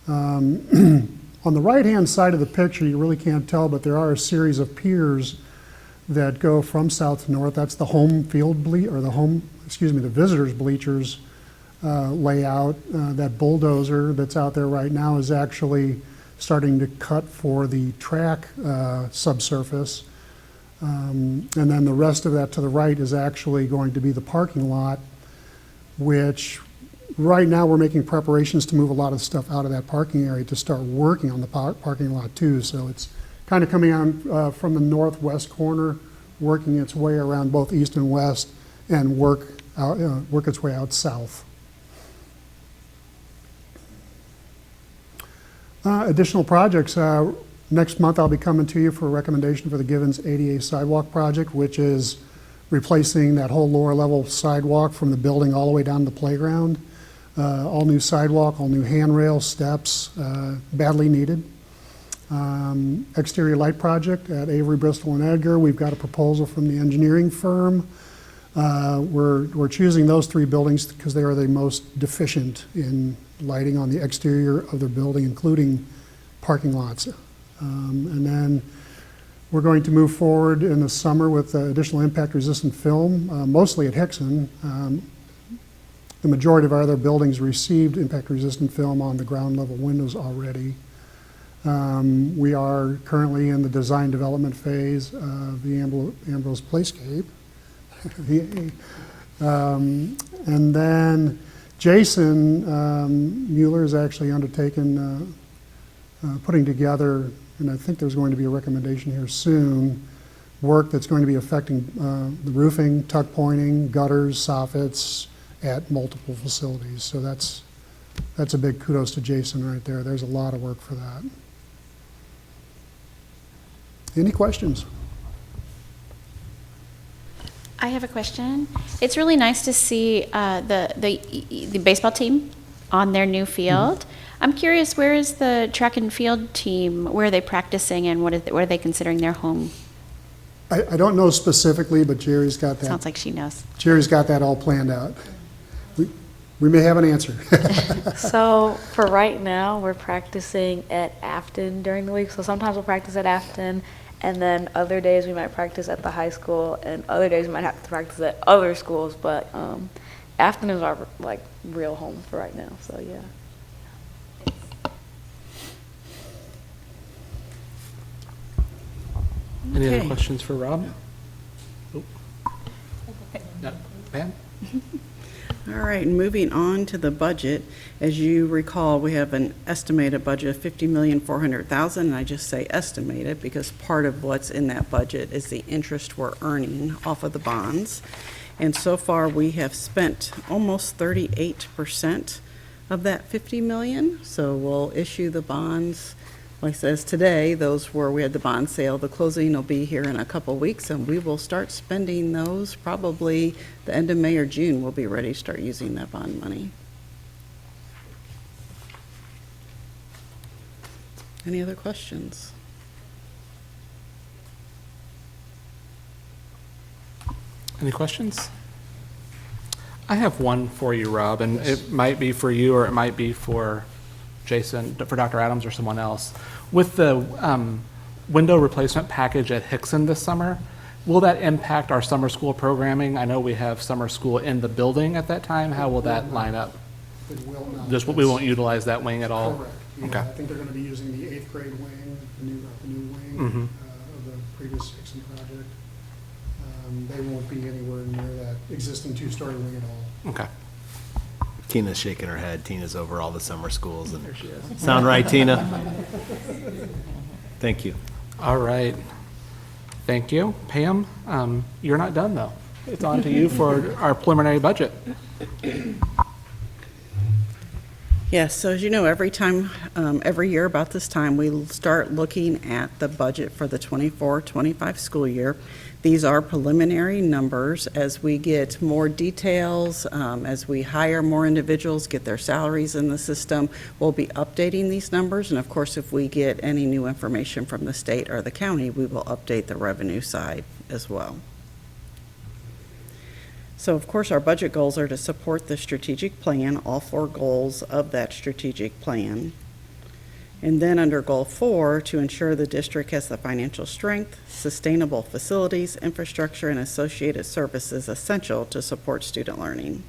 On the right-hand side of the picture, you really can't tell, but there are a series of piers that go from south to north. That's the home field the visitors bleachers layout. That bulldozer that's out there right now is actually starting to cut for the track subsurface. And then the rest of that to the right is actually going to be the parking lot, which right now we're making preparations to move a lot of stuff out of that parking area to start working on the parking lot too. So it's kind of coming on from the northwest corner, working its way around both east and west, and work its way out south. Additional projects. Next month I'll be coming to you for a recommendation for the Givens ADA sidewalk project, which is replacing that whole lower level sidewalk from the building all the way down to the playground. All new sidewalk, all new handrail, steps, badly needed. Exterior light project at Avery, Bristol, and Edgar. We've got a proposal from the engineering firm. We're choosing those three buildings because they are the most deficient in lighting on the exterior of their building, including parking lots. And then we're going to move forward in the summer with additional impact-resistant film, mostly at Hickson. The majority of our other buildings received impact-resistant film on the ground-level windows already. We are currently in the design development phase of the Ambrose Playscape. And then Jason Mueller is actually undertaken putting together, and I think there's going to be a recommendation here soon, work that's going to be affecting the roofing, tuck pointing, gutters, soffits at multiple facilities. So that's a big kudos to Jason right there. There's a lot of work for that. Any questions? I have a question. It's really nice to see the baseball team on their new field. I'm curious, where is the track and field team? Where are they practicing, and where are they considering their home? I don't know specifically, but Jerry's got that. Sounds like she knows. Jerry's got that all planned out. We may have an answer. So for right now, we're practicing at Afton during the week. So sometimes we'll practice at Afton, and then other days we might practice at the high school, and other days we might have to practice at other schools. But Afton is our like real home for right now. So yeah. Any other Okay. questions for Rob? Oh. No. Pam? All right, and moving on to the budget. As you recall, we have an estimated budget of $50,400,000, and I just say estimated because part of what's in that budget is the interest we're earning off of the bonds. And so far, we have spent almost 38% of that $50 million. So we'll issue the bonds. Like it says today, those where we had the bond sale, the closing will be here in a couple weeks, and we will start spending those probably the end of May or June. We'll be ready to start using that bond money. Any other questions? Any questions? I have one for you, Rob, and it might be for you or it might be for Jason, for Dr. Adams or someone else. With the window replacement package at Hickson this summer, will that impact our summer school programming? I know we have summer school in the building at that time. How will that line up? It will not. Just we won't utilize that wing at all? Correct. Yeah, Okay. I think they're going to be using the 8th grade wing, the new wing Mhm. of the previous Hickson project. They won't be anywhere near that existing 2-story wing at all. Okay. Tina's shaking her head. Tina's over all the summer schools. And There she is. Sound right, Tina? Thank you. All right. Thank you. Pam, you're not done, though. It's on to you for our preliminary budget. Yes, so as you know, every year about this time, we start looking at the budget for the 24-25 school year. These are preliminary numbers. As we get more details, as we hire more individuals, get their salaries in the system, we'll be updating these numbers. And of course, if we get any new information from the state or the county, we will update the revenue side as well. So of course, our budget goals are to support the strategic plan, all 4 goals of that strategic plan. And then under goal 4, to ensure the district has the financial strength, sustainable facilities, infrastructure, and associated services essential to support student learning.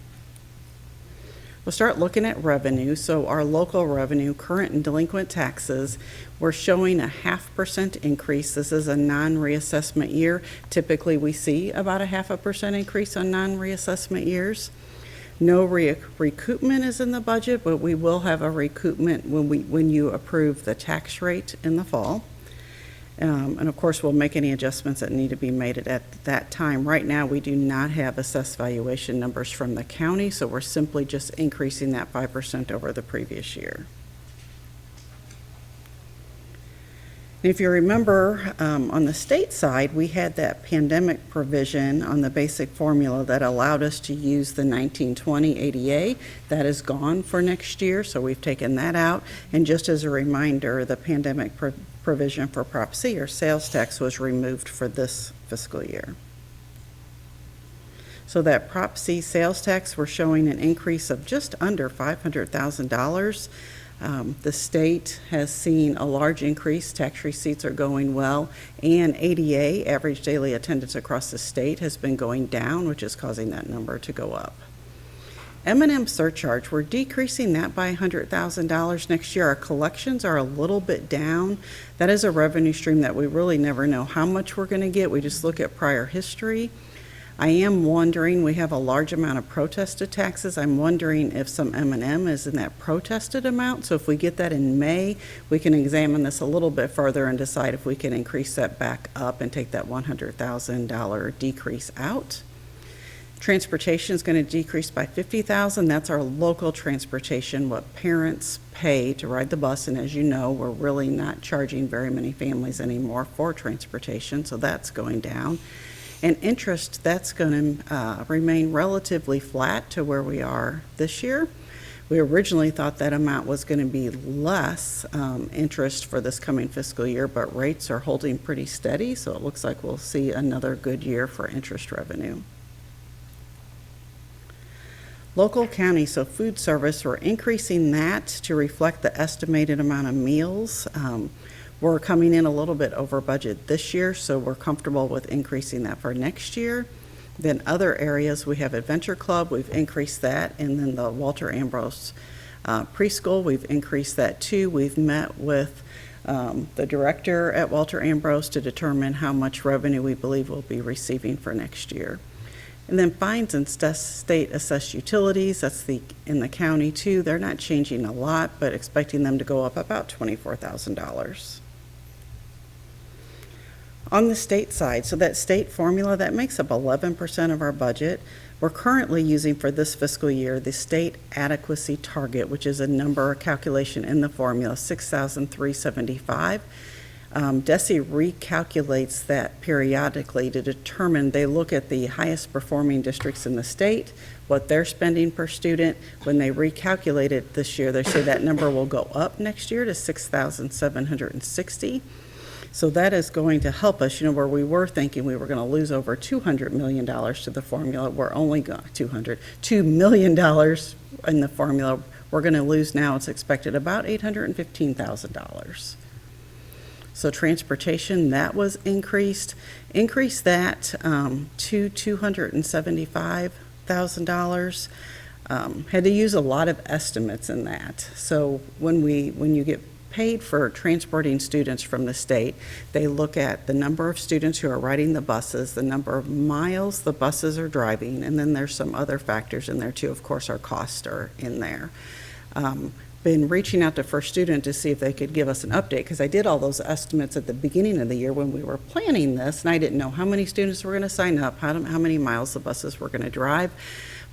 We'll start looking at revenue. So our local revenue, current and delinquent taxes, we're showing a 0.5% increase. This is a non-reassessment year. Typically, we see about a 0.5% increase on non-reassessment years. No recoupment is in the budget, but we will have a recoupment when you approve the tax rate in the fall. And of course, we'll make any adjustments that need to be made at that time. Right now, we do not have assessed valuation numbers from the county, so we're simply just increasing that 5% over the previous year. If you remember, on the state side, we had that pandemic provision on the basic formula that allowed us to use the 1920 ADA. That is gone for next year, so we've taken that out. And just as a reminder, the pandemic provision for Prop C, or sales tax, was removed for this fiscal year. So that Prop C sales tax, we're showing an increase of just under $500,000. The state has seen a large increase. Tax receipts are going well, and ADA, average daily attendance across the state, has been going down, which is causing that number to go up. M&M surcharge, we're decreasing that by $100,000 next year. Our collections are a little bit down. That is a revenue stream that we really never know how much we're going to get. We just look at prior history. I am wondering, we have a large amount of protested taxes. I'm wondering if some M&M is in that protested amount. So if we get that in May, we can examine this a little bit further and decide if we can increase that back up and take that $100,000 decrease out. Transportation is going to decrease by $50,000. That's our local transportation, what parents pay to ride the bus. And as you know, we're really not charging very many families anymore for transportation, so that's going down. And interest, that's going to remain relatively flat to where we are this year. We originally thought that amount was going to be less interest for this coming fiscal year, but rates are holding pretty steady, so it looks like we'll see another good year for interest revenue. Local county, so food service, we're increasing that to reflect the estimated amount of meals. We're coming in a little bit over budget this year, so we're comfortable with increasing that for next year. Then other areas, we have Adventure Club, we've increased that, and then the Walter Ambrose preschool, we've increased that too. We've met with the director at Walter Ambrose to determine how much revenue we believe we'll be receiving for next year. And then fines and state assessed utilities, that's in the county too. They're not changing a lot, but expecting them to go up about $24,000. On the state side, so that state formula, that makes up 11% of our budget. We're currently using for this fiscal year the state adequacy target, which is a number calculation in the formula, 6,375. DESE recalculates that periodically to determine, they look at the highest performing districts in the state, what they're spending per student. When they recalculate it this year, they say that number will go up next year to 6,760. So that is going to help us, where we were thinking we were going to lose over $200 million to the formula. We're only going $2 million in the formula. We're going to lose now, it's expected about $815,000. So transportation, that was increased that to $275,000. Had to use a lot of estimates in that. So when you get paid for transporting students from the state, they look at the number of students who are riding the buses, the number of miles the buses are driving, and then there's some other factors in there too. Of course, our costs are in there. Been reaching out to First Student to see if they could give us an update, because I did all those estimates at the beginning of the year when we were planning this, and I didn't know how many students were going to sign up, how many miles the buses were going to drive.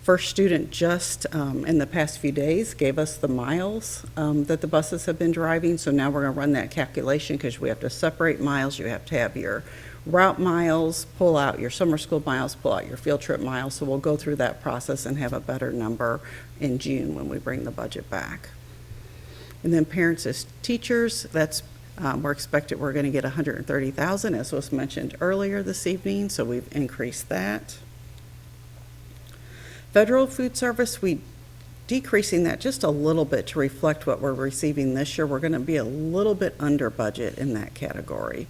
First Student just in the past few days gave us the miles that the buses have been driving, so now we're going to run that calculation, because we have to separate miles. You have to have your route miles, pull out your summer school miles, pull out your field trip miles, so we'll go through that process and have a better number in June when we bring the budget back. And then parents as teachers, that's we're going to get $130,000, as was mentioned earlier this evening, so we've increased that. Federal food service, we decreasing that just a little bit to reflect what we're receiving this year. We're going to be a little bit under budget in that category.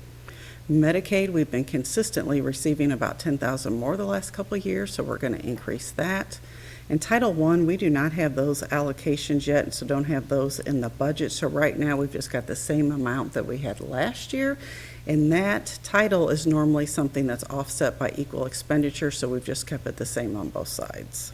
Medicaid, we've been consistently receiving about $10,000 more the last couple of years, so we're going to increase that. In Title I, we do not have those allocations yet, and so don't have those in the budget. So right now, we've just got the same amount that we had last year. And that title is normally something that's offset by equal expenditure, so we've just kept it the same on both sides.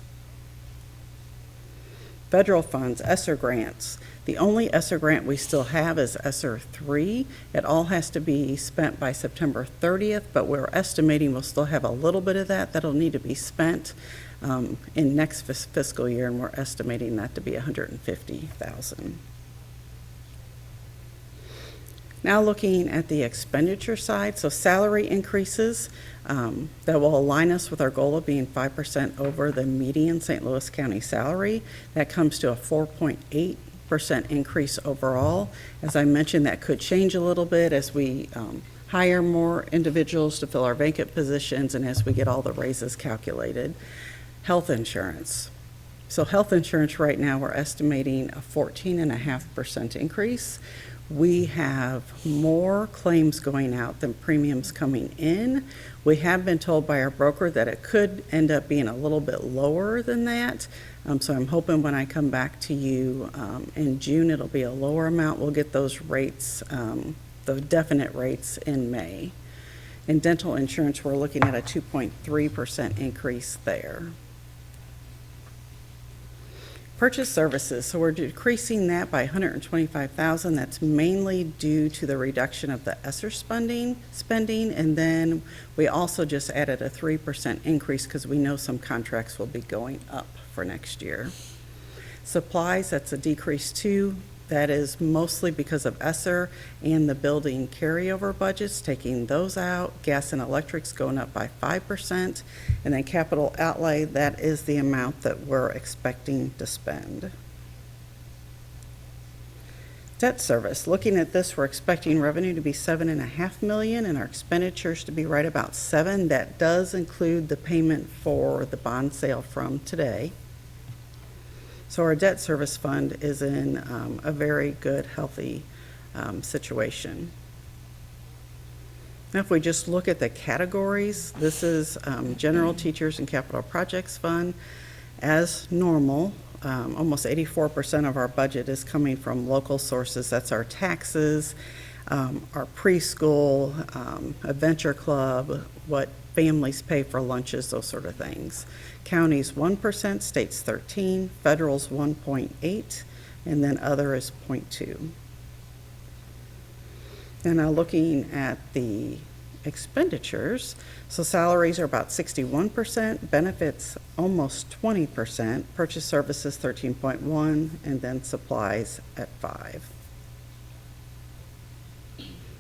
Federal funds, ESSER grants. The only ESSER grant we still have is ESSER 3. It all has to be spent by September 30th, but we're estimating we'll still have a little bit of that that'll need to be spent in next fiscal year, and we're estimating that to be $150,000. Now looking at the expenditure side, so salary increases that will align us with our goal of being 5% over the median St. Louis County salary. That comes to a 4.8% increase overall. As I mentioned, that could change a little bit as we hire more individuals to fill our vacant positions and as we get all the raises calculated. Health insurance. So health insurance right now, we're estimating a 14.5% increase. We have more claims going out than premiums coming in. We have been told by our broker that it could end up being a little bit lower than that. So I'm hoping when I come back to you in June, it'll be a lower amount. We'll get those rates, the definite rates in May. In dental insurance, we're looking at a 2.3% increase there. Purchase services, so we're decreasing that by $125,000. That's mainly due to the reduction of the ESSER spending, and then we also just added a 3% increase because we know some contracts will be going up for next year. Supplies, that's a decrease too. That is mostly because of ESSER and the building carryover budgets, taking those out. Gas and electric's going up by 5%. And then capital outlay, that is the amount that we're expecting to spend. Debt service, looking at this, we're expecting revenue to be $7.5 million and our expenditures to be right about $7 million. That does include the payment for the bond sale from today. So our debt service fund is in a very good, healthy situation. Now, if we just look at the categories, this is general teachers and capital projects fund. As normal, almost 84% of our budget is coming from local sources. That's our taxes, our preschool, adventure club, what families pay for lunches, those sort of things. Counties 1%, states 13%, federal's 1.8%, and then other is 0.2%. And now looking at the expenditures, so salaries are about 61%, benefits almost 20%, purchase services 13.1%, and then supplies at 5%.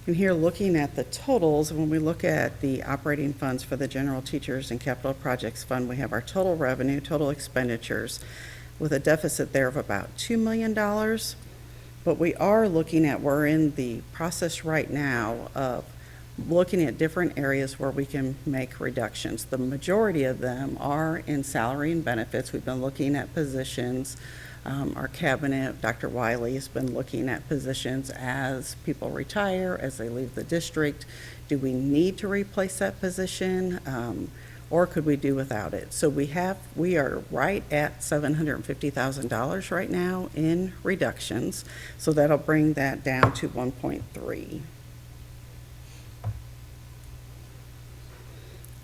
And here looking at the totals, when we look at the operating funds for the general teachers and capital projects fund, we have our total revenue, total expenditures, with a deficit there of about $2 million. But we are looking at, we're in the process right now of looking at different areas where we can make reductions. The majority of them are in salary and benefits. We've been looking at positions. Our cabinet, Dr. Wiley, has been looking at positions as people retire, as they leave the district. Do we need to replace that position? Or could we do without it? So we are right at $750,000 right now in reductions. So that'll bring that down to 1.3.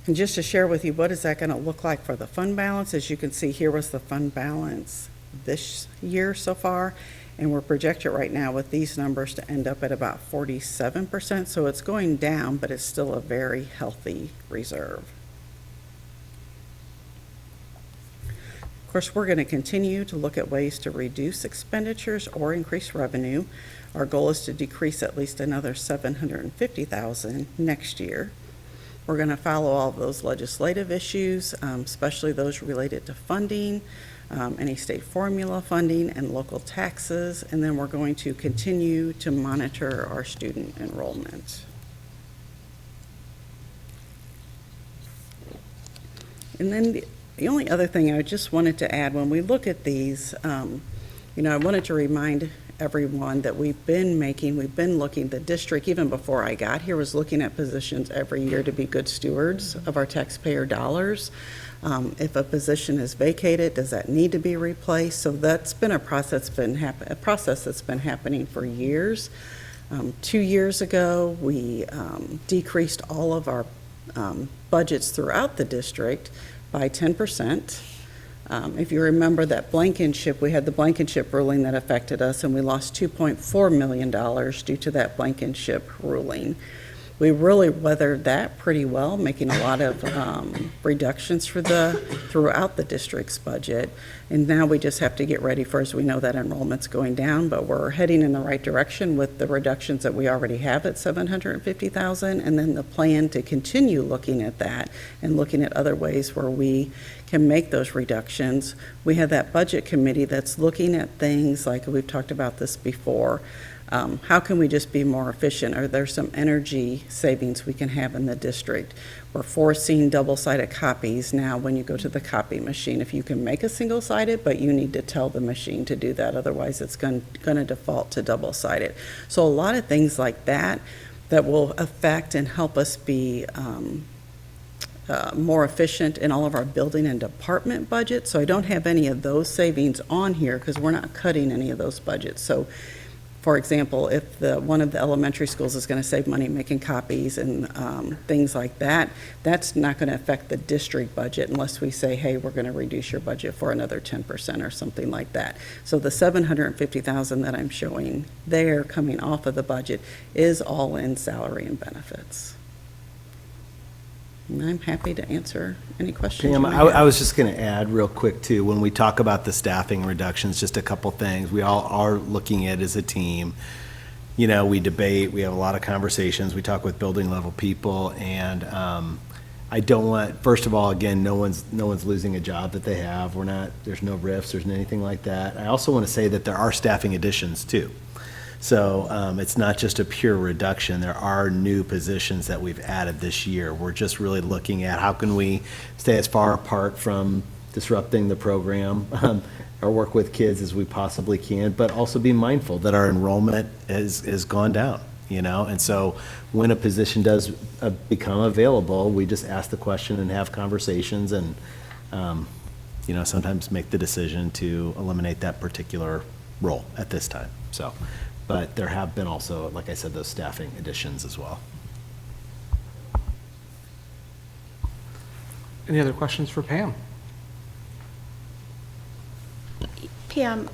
And just to share with you, what is that going to look like for the fund balance? As you can see, here was the fund balance this year so far, and we're projected right now with these numbers to end up at about 47%. So it's going down, but it's still a very healthy reserve. Of course, we're going to continue to look at ways to reduce expenditures or increase revenue. Our goal is to decrease at least another $750,000 next year. We're going to follow all of those legislative issues, especially those related to funding, any state formula funding, and local taxes. And then we're going to continue to monitor our student enrollment. And then the only other thing I just wanted to add, when we look at these, I wanted to remind everyone that we've been looking, the district, even before I got here, was looking at positions every year to be good stewards of our taxpayer dollars. If a position is vacated, does that need to be replaced? So that's been a process that's been happening for years. 2 years ago, we decreased all of our budgets throughout the district by 10%. If you remember that Blankenship, we had the Blankenship ruling that affected us, and we lost $2.4 million due to that Blankenship ruling. We really weathered that pretty well, making a lot of reductions throughout the district's budget. And now we just have to get ready for, as we know that enrollment's going down, but we're heading in the right direction with the reductions that we already have at $750,000, and then the plan to continue looking at that and looking at other ways where we can make those reductions. We have that budget committee that's looking at things like, we've talked about this before, how can we just be more efficient? Are there some energy savings we can have in the district? We're forcing double-sided copies now when you go to the copy machine. If you can make a single-sided, but you need to tell the machine to do that, otherwise it's going to default to double-sided. So a lot of things like that will affect and help us be more efficient in all of our building and department budgets. So I don't have any of those savings on here because we're not cutting any of those budgets. So for example, if one of the elementary schools is going to save money making copies and things like that, that's not going to affect the district budget unless we say, hey, we're going to reduce your budget for another 10% or something like that. So the $750,000 that I'm showing there coming off of the budget is all in salary and benefits. And I'm happy to answer any questions. Pam, you might have. I was just going to add real quick too, when we talk about the staffing reductions, just a couple things we all are looking at as a team. We debate, we have a lot of conversations, we talk with building level people, and I don't want, first of all, again, no one's losing a job that they have. There's no rifts, there's anything like that. I also want to say that there are staffing additions too. So it's not just a pure reduction. There are new positions that we've added this year. We're just really looking at how can we stay as far apart from disrupting the program or work with kids as we possibly can, but also be mindful that our enrollment has gone down, you know? And so when a position does become available, we just ask the question and have conversations and, you know, sometimes make the decision to eliminate that particular role at this time. So, but there have been also, like I said, those staffing additions as well. Any other questions for Pam? Pam,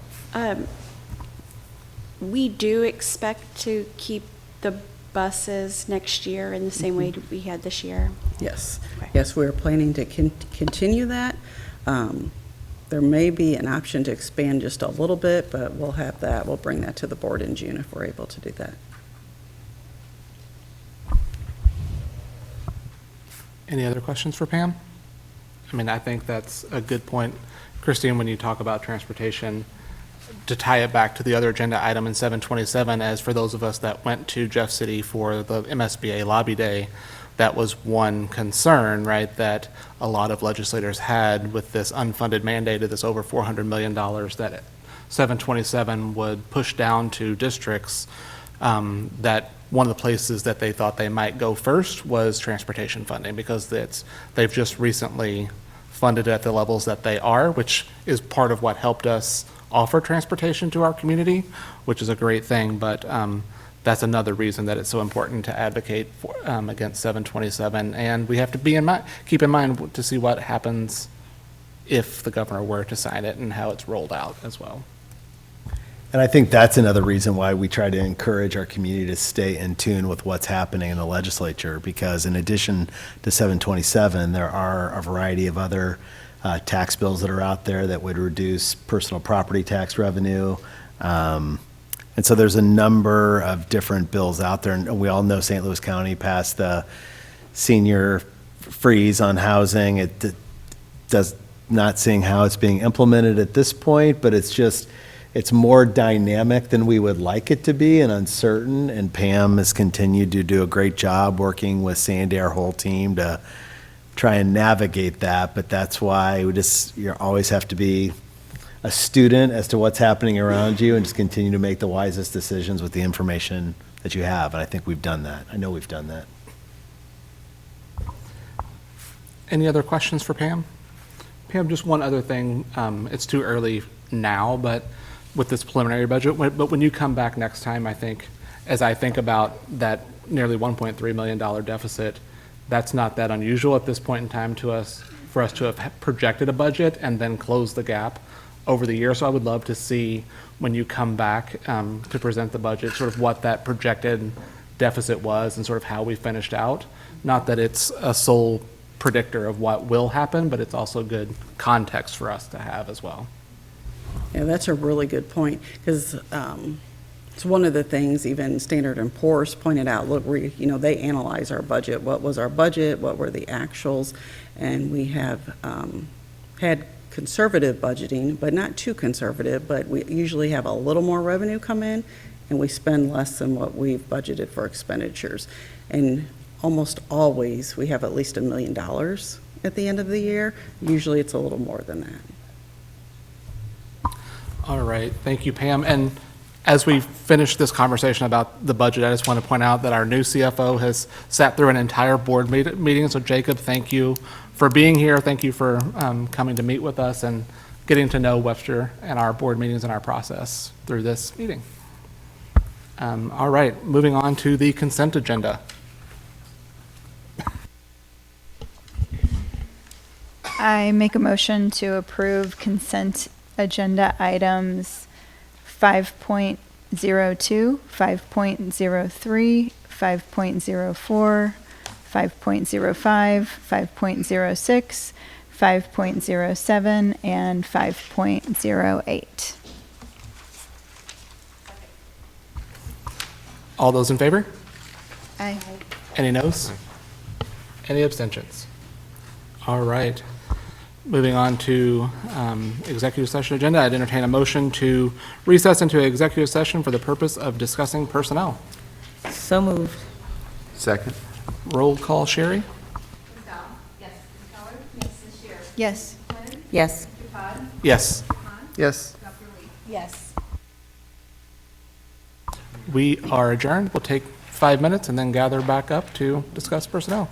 we do expect to keep the buses next year in the same way we had this year? Yes. Yes, we're planning to continue that. There may be an option to expand just a little bit, but we'll have that. We'll bring that to the board in June if we're able to do that. Any other questions for Pam? I mean, I think that's a good point, Christine, when you talk about transportation, to tie it back to the other agenda item in 727, as for those of us that went to Jeff City for the MSBA lobby day, that was one concern, right, that a lot of legislators had with this unfunded mandate of this over $400 million that 727 would push down to districts, that one of the places that they thought they might go first was transportation funding, because they've just recently funded at the levels that they are, which is part of what helped us offer transportation to our community, which is a great thing, but that's another reason that it's so important to advocate for, against 727. And we have to keep in mind to see what happens if the governor were to sign it and how it's rolled out as well. And I think that's another reason why we try to encourage our community to stay in tune with what's happening in the legislature, because in addition to 727, there are a variety of other tax bills that are out there that would reduce personal property tax revenue. And so there's a number of different bills out there, and we all know St. Louis County passed the senior freeze on housing. It does not seeing how it's being implemented at this point, but it's more dynamic than we would like it to be and uncertain, and Pam has continued to do a great job working with Sandy, our whole team, to try and navigate that. But that's why you always have to be a student as to what's happening around you and just continue to make the wisest decisions with the information that you have. And I think we've done that. I know we've done that. Any other questions for Pam? Pam, just one other thing. It's too early now, but with this preliminary budget, but when you come back next time, I think, as I think about that nearly $1.3 million deficit, that's not that unusual at this point in time for us to have projected a budget and then close the gap over the year. So I would love to see, when you come back to present the budget, sort of what that projected deficit was and sort of how we finished out. Not that it's a sole predictor of what will happen, but it's also good context for us to have as well. Yeah, that's a really good point, because it's one of the things even Standard & Poor's pointed out. Look, they analyze our budget. What was our budget? What were the actuals? And we have had conservative budgeting, but not too conservative, but we usually have a little more revenue come in, and we spend less than what we've budgeted for expenditures. And almost always, we have at least $1 million at the end of the year. Usually it's a little more than that. All right, thank you, Pam. And as we finish this conversation about the budget, I just want to point out that our new CFO has sat through an entire board meeting. So Jacob, thank you for being here. Thank you for coming to meet with us and getting to know Webster and our board meetings and our process through this meeting. All right, moving on to the consent agenda. I make a motion to approve consent agenda items 5.02, 5.03, 5.04, 5.05, 5.06, 5.07, and 5.08. All those in favor? Aye. Any noes? Any abstentions? All right. Moving on to executive session agenda, I'd entertain a motion to recess into executive session for the purpose of discussing personnel. So moved. Second. Roll call, Sherry? Yes. Yes. Yes. Yes. Yes. We are adjourned. We'll take 5 minutes and then gather back up to discuss personnel.